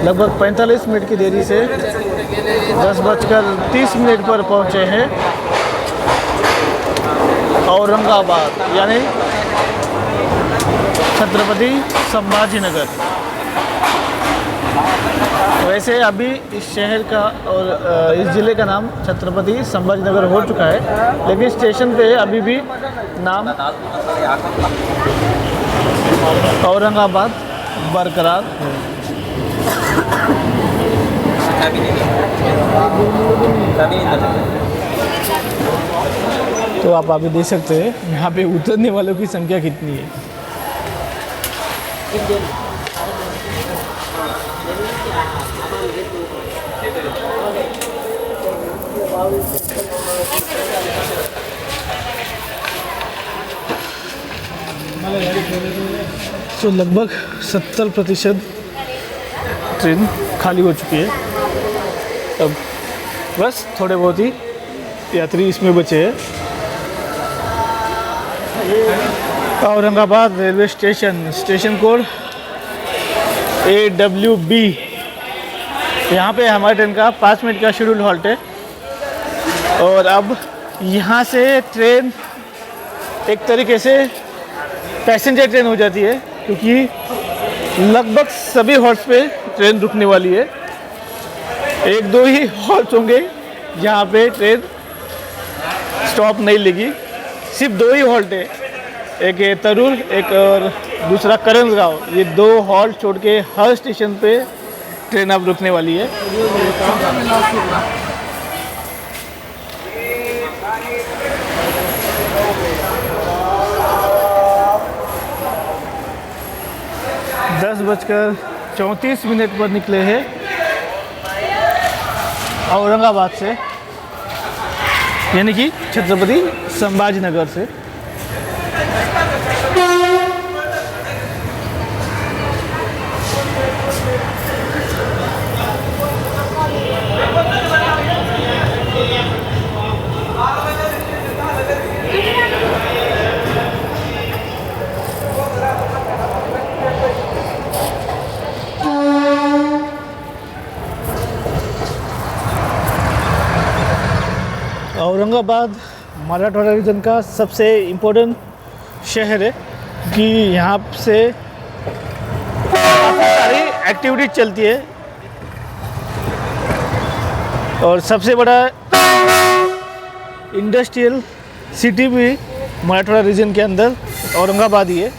लगभग 45 मिनट की देरी से 10:30 पर पहुंचे हैं औरंगाबाद, यानी छत्रपति संभाजी नगर। वैसे अभी इस शहर का और इस ज़िले का नाम छत्रपति संभाजी नगर हो चुका है, लेकिन स्टेशन पे अभी भी नाम औरंगाबाद बरकरार है। तो आप अभी देख सकते हैं यहाँ पे उतरने वालों की संख्या कितनी है। तो लगभग 70% ट्रेन खाली हो चुकी है। अब बस थोड़े बहुत ही यात्री इसमें बचे हैं। Aurangabad railway station, station code AWB। यहाँ पे हमारे ट्रेन का 5 मिनट का शेड्यूल हॉल्ट है। और अब यहाँ से ट्रेन एक तरीके से पैसेंजर ट्रेन हो जाती है, क्योंकि लगभग सभी हॉल्ट्स पे ट्रेन रुकने वाली है। 1-2 ही हॉल्ट्स होंगे जहाँ पे ट्रेन स्टॉप नहीं लेगी। सिर्फ 2 ही हॉल्ट है, एक है तरूर, एक और दूसरा करंजगांव। ये 2 हॉल्ट छोड़ के हर स्टेशन पे ट्रेन अब रुकने वाली है। दस 10:34 पर निकले हैं औरंगाबाद से, यानी कि छत्रपति संभाजी नगर से। औरंगाबाद मराठवाड़ा रीजन का सबसे इम्पोर्टेंट शहर है कि यहाँ से काफ़ी सारी एक्टिविटीज चलती है। और सबसे बड़ा इंडस्ट्रियल सिटी भी मराठवाड़ा रीजन के अंदर औरंगाबाद ही है।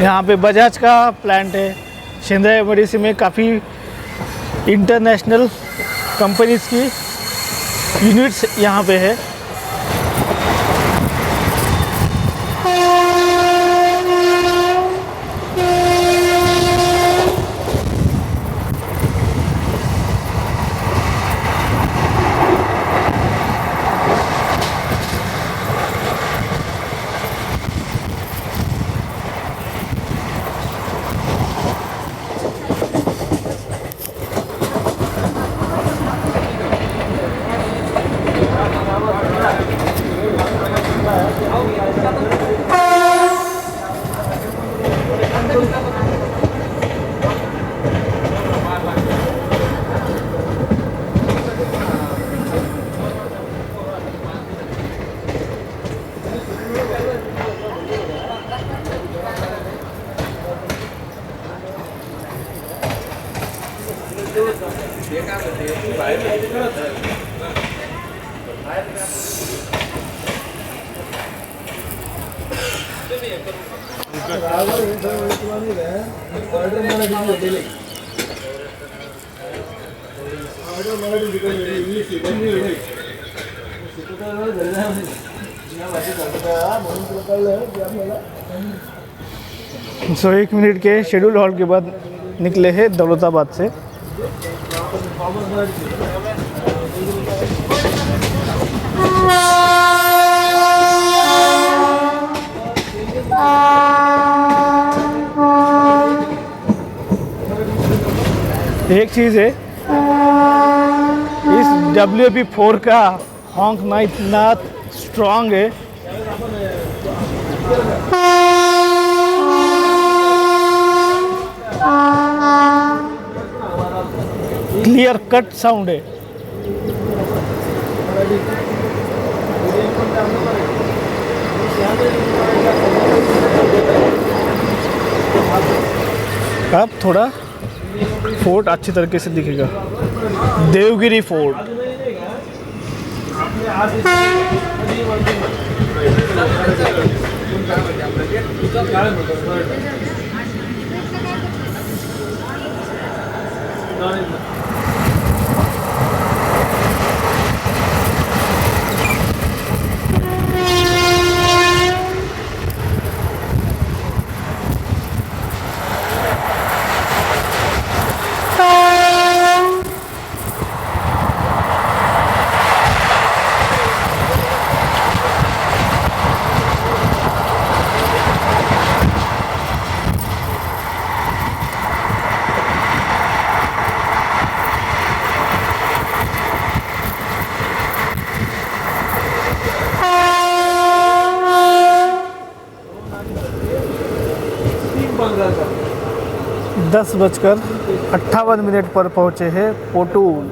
यहाँ पे बजाज का प्लांट है, शेंद्रा एमआईडीसी में काफ़ी इंटरनेशनल कंपनीज़ की यूनिट्स यहाँ पे है। सो 1 मिनट के शेड्यूल हॉल्ट के बाद निकले हैं दौलताबाद से। एक चीज़ है, इस WP4 का हॉन्क ना इतना स्ट्रॉन्ग है। क्लियर कट साउंड है। अब थोड़ा फोर्ट अच्छी तरीके से दिखेगा, देवगिरी फोर्ट। 10:58 पर पहुँचे हैं पोटूल।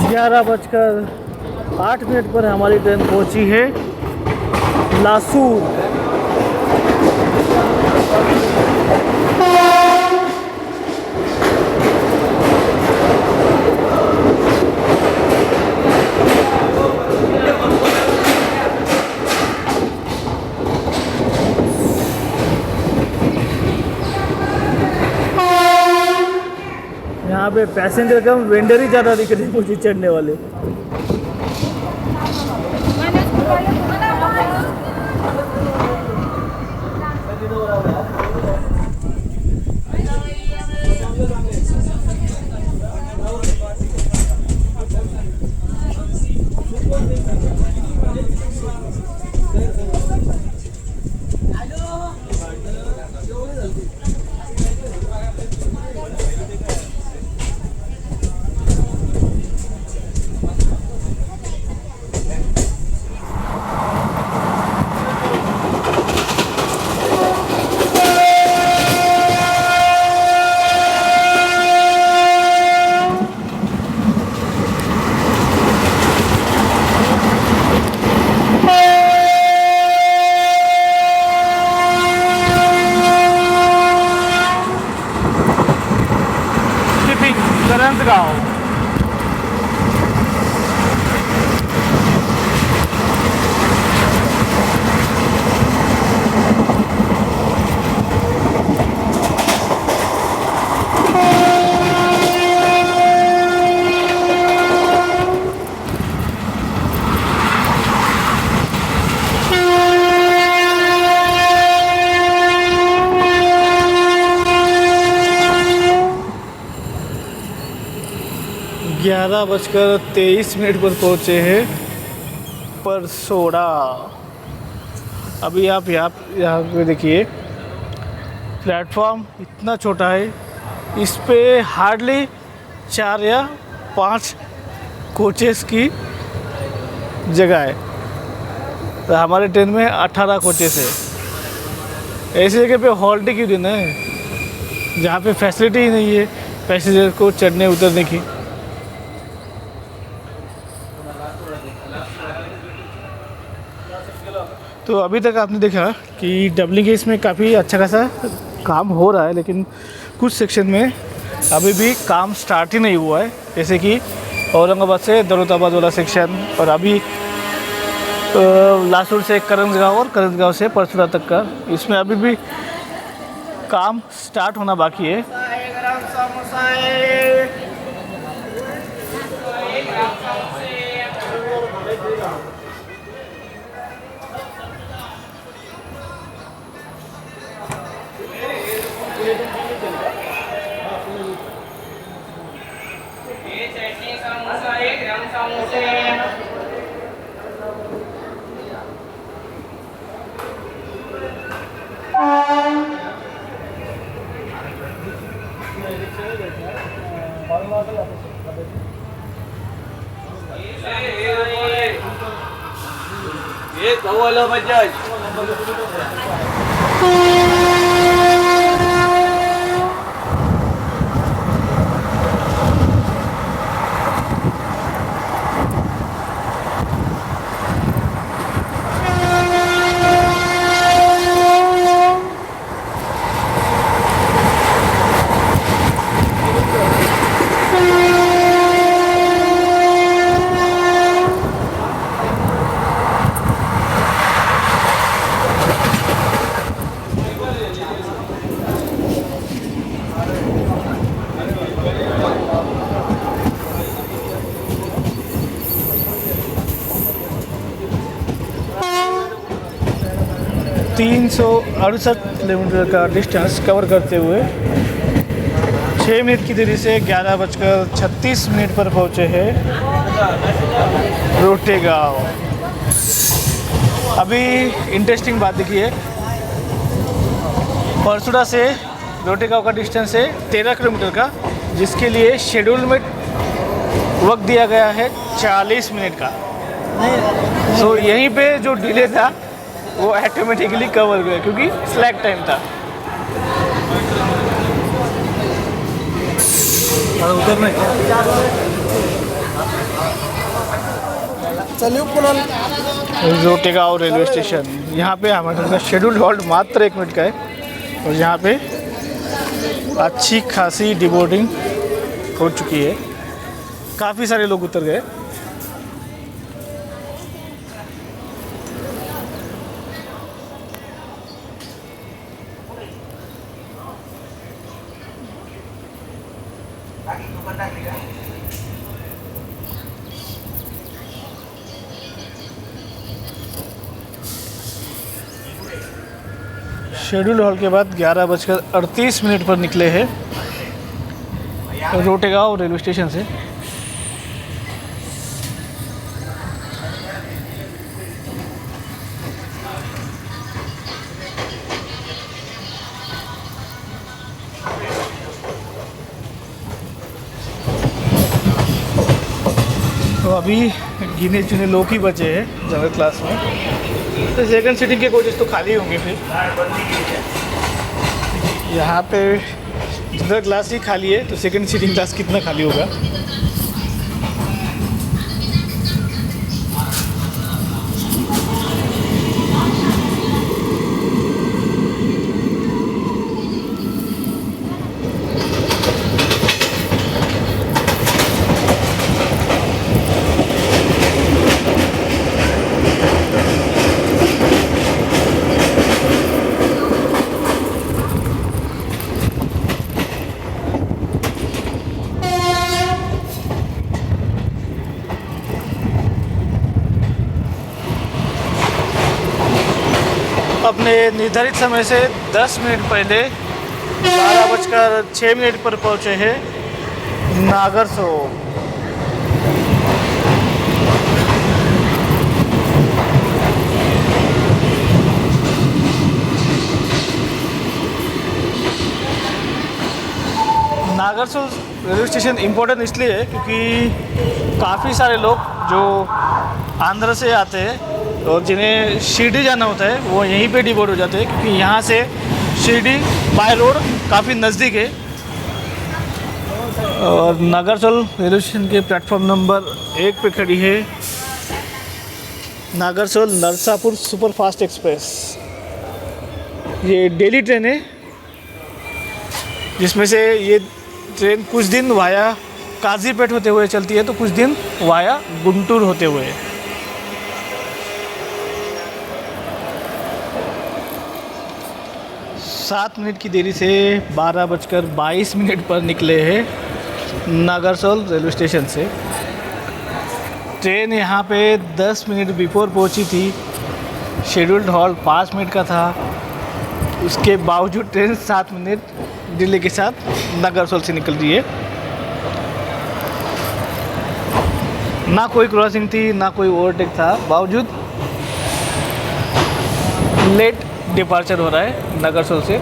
ग्यारह बजकर 8 मिनट पर हमारी ट्रेन पहुंची है लासूर। यहाँ पे पैसेंजर कम वेंडर ही ज़्यादा दिख रहे हैं मुझे चढ़ने वाले। करंजगांव। ग्यारह बजकर 23 मिनट पर पहुँचे हैं परसोड़ा। अभी आप यहाँ पे देखिए प्लेटफॉर्म इतना छोटा है, इस पे हार्डली 4 या 5 कोचेस की जगह है। तो हमारे ट्रेन में 18 कोचेस है। ऐसी जगह पे हॉल्ट क्यों देना है जहाँ पे फैसिलिटी ही नहीं है पैसेंजर को चढ़ने उतरने की। तो अभी तक आपने देखा कि डबलिंग केस में काफ़ी अच्छा खासा काम हो रहा है, लेकिन कुछ सेक्शन में अभी भी काम स्टार्ट ही नहीं हुआ है, जैसे कि औरंगाबाद से दौलताबाद वाला सेक्शन, और अभी लासूर से करंजगांव और करंजगांव से परसोड़ा तक का, इसमें अभी भी काम स्टार्ट होना बाकी है। किलोमीटर का डिस्टेंस कवर करते हुए 6 मिनट की देरी से 11:36 पर पहुँचे हैं रोटेगांव। अभी इंटरेस्टिंग बात देखिए, परसुड़ा से रोटेगांव का डिस्टेंस है 13 किलोमीटर का, जिसके लिए शेड्यूल में वक्त दिया गया है 40 मिनट का। सो यहीं पे जो डिले था वो ऑटोमेटिकली कवर हुआ क्योंकि स्लैक टाइम था। रोटेगांव रेलवे स्टेशन, यहाँ पे हमारे का शेड्यूल हॉल्ट मात्र 1 मिनट का है और यहाँ पे अच्छी खासी डिबोर्डिंग हो चुकी है, काफ़ी सारे लोग उतर गए। शेड्यूल हॉल के बाद 11:38 पर निकले हैं रोटेगांव रेलवे स्टेशन से। तो अभी गिने चुने लोग ही बचे हैं जनरल क्लास में, तो सेकंड सीटिंग के कोचेस तो खाली होंगे। फिर यहाँ पे जनरल क्लास ही खाली है तो सेकंड सीटिंग क्लास कितना खाली होगा। अपने निर्धारित समय से 10 मिनट पहले 12:06 पर पहुँचे हैं नागरसोल। नागरसोल रेलवे स्टेशन इम्पोर्टेंट इसलिए है क्योंकि काफ़ी सारे लोग जो आंध्र से आते हैं और जिन्हें शिरडी जाना होता है वो यहीं पे डिबोर्ड हो जाते हैं, क्योंकि यहाँ से शिरडी बाय रोड काफ़ी नज़दीक है। और नागरसोल रेलवे स्टेशन के प्लेटफॉर्म नंबर 1 पे खड़ी है नागरसोल नरसापुर सुपरफास्ट एक्सप्रेस। ये डेली ट्रेन है जिसमें से ये ट्रेन कुछ दिन वाया काजीपेट होते हुए चलती है तो कुछ दिन वाया गुंटूर होते हुए। 7 मिनट की देरी से 12:22 पर निकले हैं नागरसोल रेलवे स्टेशन से। ट्रेन यहाँ पे 10 मिनट बिफोर पहुँची थी, शेड्यूल्ड हॉल्ट 5 मिनट का था, उसके बावजूद ट्रेन 7 मिनट डिले के साथ नागरसोल से निकल रही है। ना कोई क्रॉसिंग थी ना कोई ओवरटेक था, बावजूद लेट डिपार्चर हो रहा है नागरसोल से।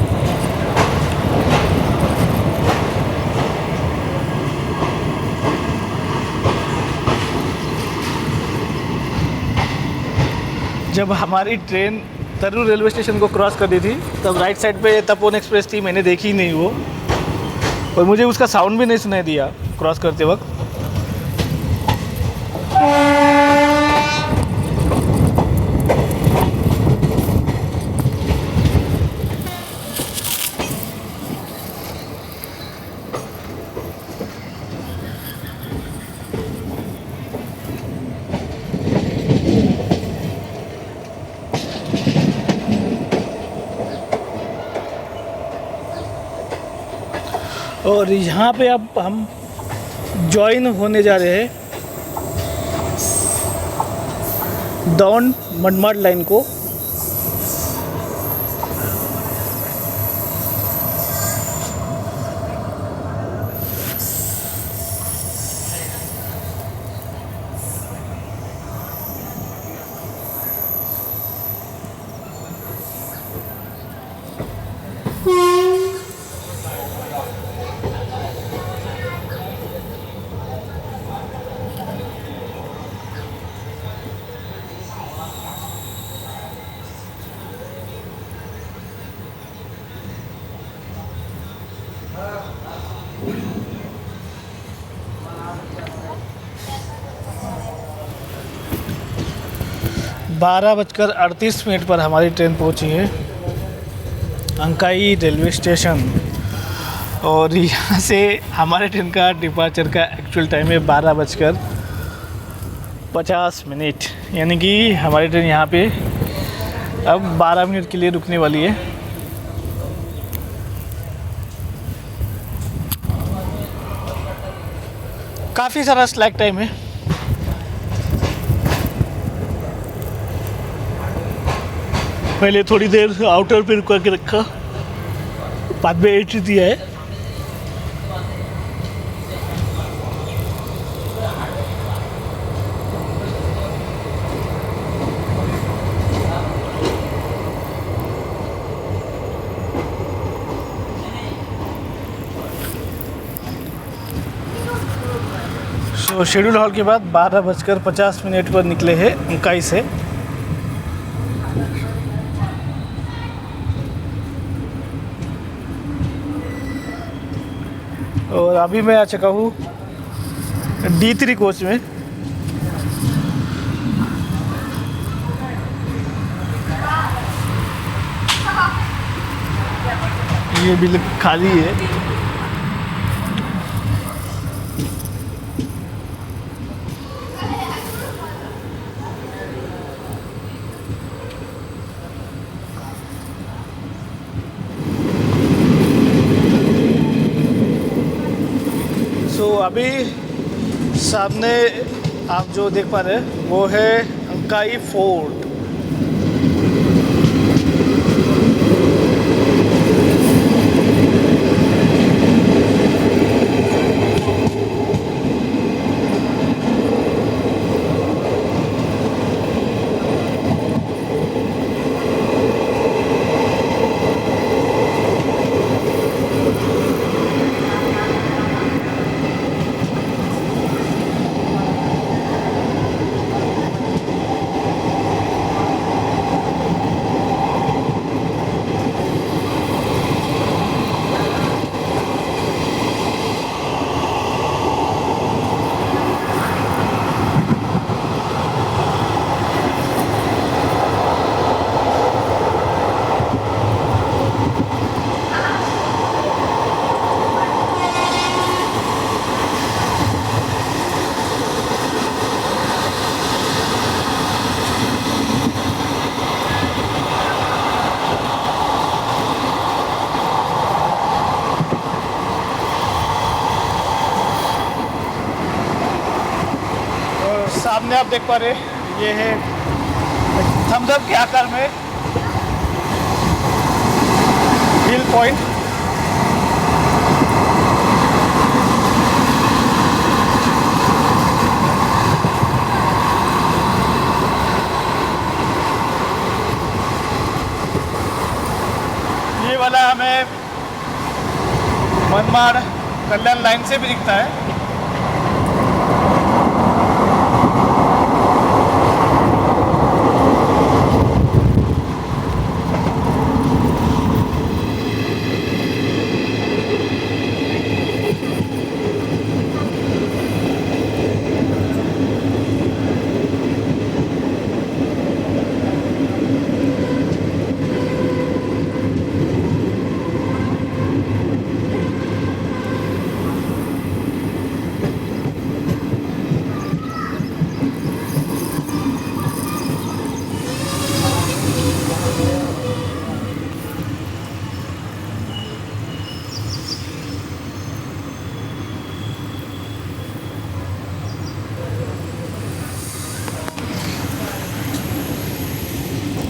जब हमारी ट्रेन तरू रेलवे स्टेशन को क्रॉस कर दी थी तब राइट साइड पे तपोवन एक्सप्रेस थी, मैंने देखी ही नहीं वो, और मुझे उसका साउंड भी नहीं सुनाई दिया क्रॉस करते वक्त। और यहाँ पे अब हम ज्वाइन होने जा रहे हैं दौंड मनमाड लाइन को। बारह बजकर 38 पर हमारी ट्रेन पहुंची है अंकाई रेलवे स्टेशन, और यहाँ से हमारे ट्रेन का डिपार्चर का एक्चुअल टाइम है 12:50, यानी कि हमारी ट्रेन यहाँ पे अब 12 मिनट के लिए रुकने वाली है। काफ़ी सारा स्लैक टाइम है। पहले थोड़ी देर आउटर पे रुका के रखा, बाद में एंट्री दिया है। तो शेड्यूल हॉल के बाद 12:50 पर निकले हैं अंकाई से। और अभी मैं आ चुका हूँ D3 कोच में। ये बिल्कुल खाली है। अभी सामने आप जो देख पा रहे हैं वो है अंकाई फोर्ट। सामने आप देख पा रहे ये है थम्स अप के आकार में हिल पॉइंट। ये वाला हमें मनमाड कल्याण लाइन से भी दिखता है।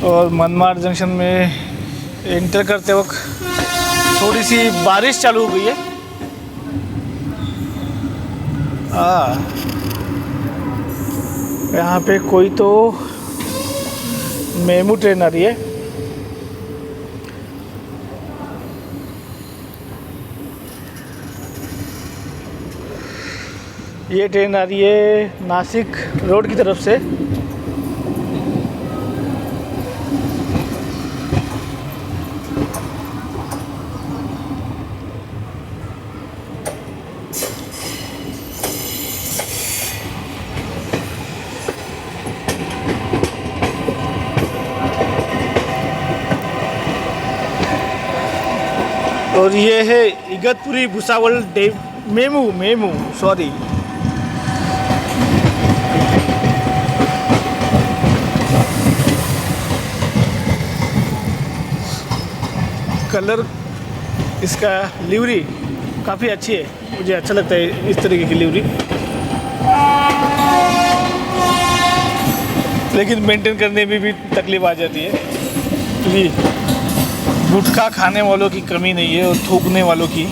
और मनमाड जंक्शन में एंटर करते वक्त थोड़ी सी बारिश चालू हो गई है। यहाँ पे कोई तो मेमू ट्रेन आ रही है। ये ट्रेन आ रही है नासिक रोड की तरफ से। और ये है Igatpuri Bhusawal MEMU sorry. Colour इसका लिवरी काफ़ी अच्छी है, मुझे अच्छा लगता है इस तरीके की लिवरी, लेकिन मेंटेन करने में भी तकलीफ आ जाती है क्योंकि गुटखा खाने वालों की कमी नहीं है और थूकने वालों की।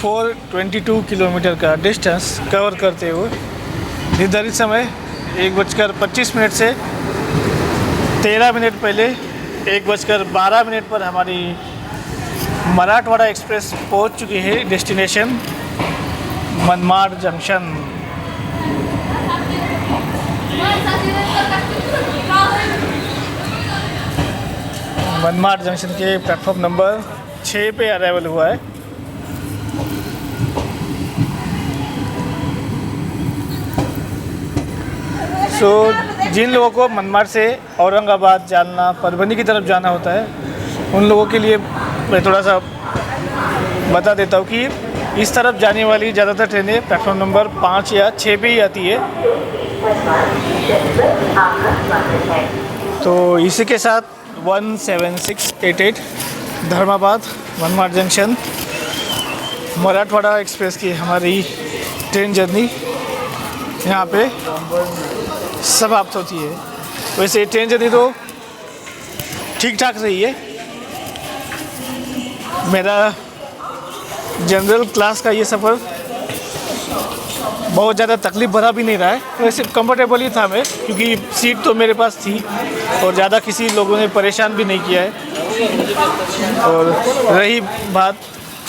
फोर 22 किलोमीटर का डिस्टेंस कवर करते हुए निर्धारित समय 1:25 से 13 मिनट पहले 1:12 पर हमारी मराठवाड़ा एक्सप्रेस पहुंच चुकी है destination Manmad junction. Manmad junction के प्लेटफॉर्म नंबर 6 पे अराइवल हुआ है। सो जिन लोगों को मनमाड से औरंगाबाद, जालना, परभनी की तरफ जाना होता है उन लोगों के लिए मैं थोड़ा सा बता देता हूँ कि इस तरफ जाने वाली ज़्यादातर ट्रेनें प्लेटफॉर्म नंबर 5 या 6 पे ही आती है। तो इसी के साथ 17688 धर्माबाद मनमाड जंक्शन मराठवाड़ा एक्सप्रेस की हमारी ट्रेन जर्नी यहाँ पे समाप्त होती है। वैसे ट्रेन जर्नी तो ठीक ठाक रही है। मेरा जनरल क्लास का ये सफ़र बहुत ज़्यादा तकलीफ़ भरा भी नहीं रहा है, वैसे कंफर्टेबल ही था मैं, क्योंकि सीट तो मेरे पास थी और ज़्यादा किसी लोगों ने परेशान भी नहीं किया है। और रही बात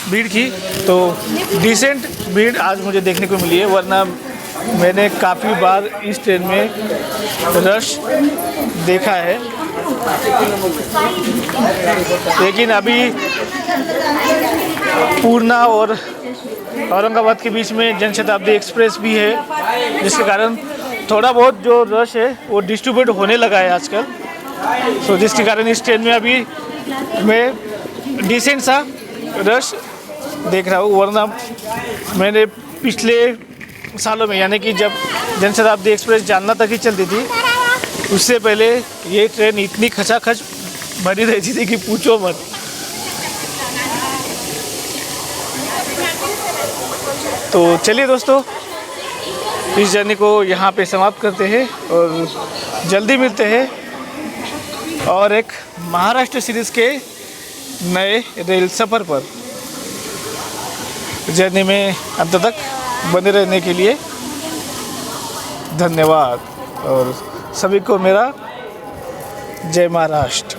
भीड़ की, तो डिसेंट भीड़ आज मुझे देखने को मिली है, वरना मैंने काफ़ी बार इस ट्रेन में रश देखा है। लेकिन अभी पूर्णा और औरंगाबाद के बीच में जनशताब्दी एक्सप्रेस भी है, जिसके कारण थोड़ा बहुत जो रश है वो डिस्ट्रीब्यूट होने लगा है आजकल। तो जिसके कारण इस ट्रेन में अभी मैं डिसेंट सा रश देख रहा हूँ, वरना मैंने पिछले सालों में, यानी कि जब जनशताब्दी एक्सप्रेस जालना तक ही चलती थी, उससे पहले ये ट्रेन इतनी खचाखच भरी रहती थी कि पूछो मत। तो चलिए दोस्तों, इस जर्नी को यहाँ पे समाप्त करते हैं और जल्दी मिलते हैं और एक महाराष्ट्र सीरीज़ के नए रेल सफ़र पर। जर्नी में अंत तक बने रहने के लिए धन्यवाद और सभी को मेरा जय महाराष्ट्र।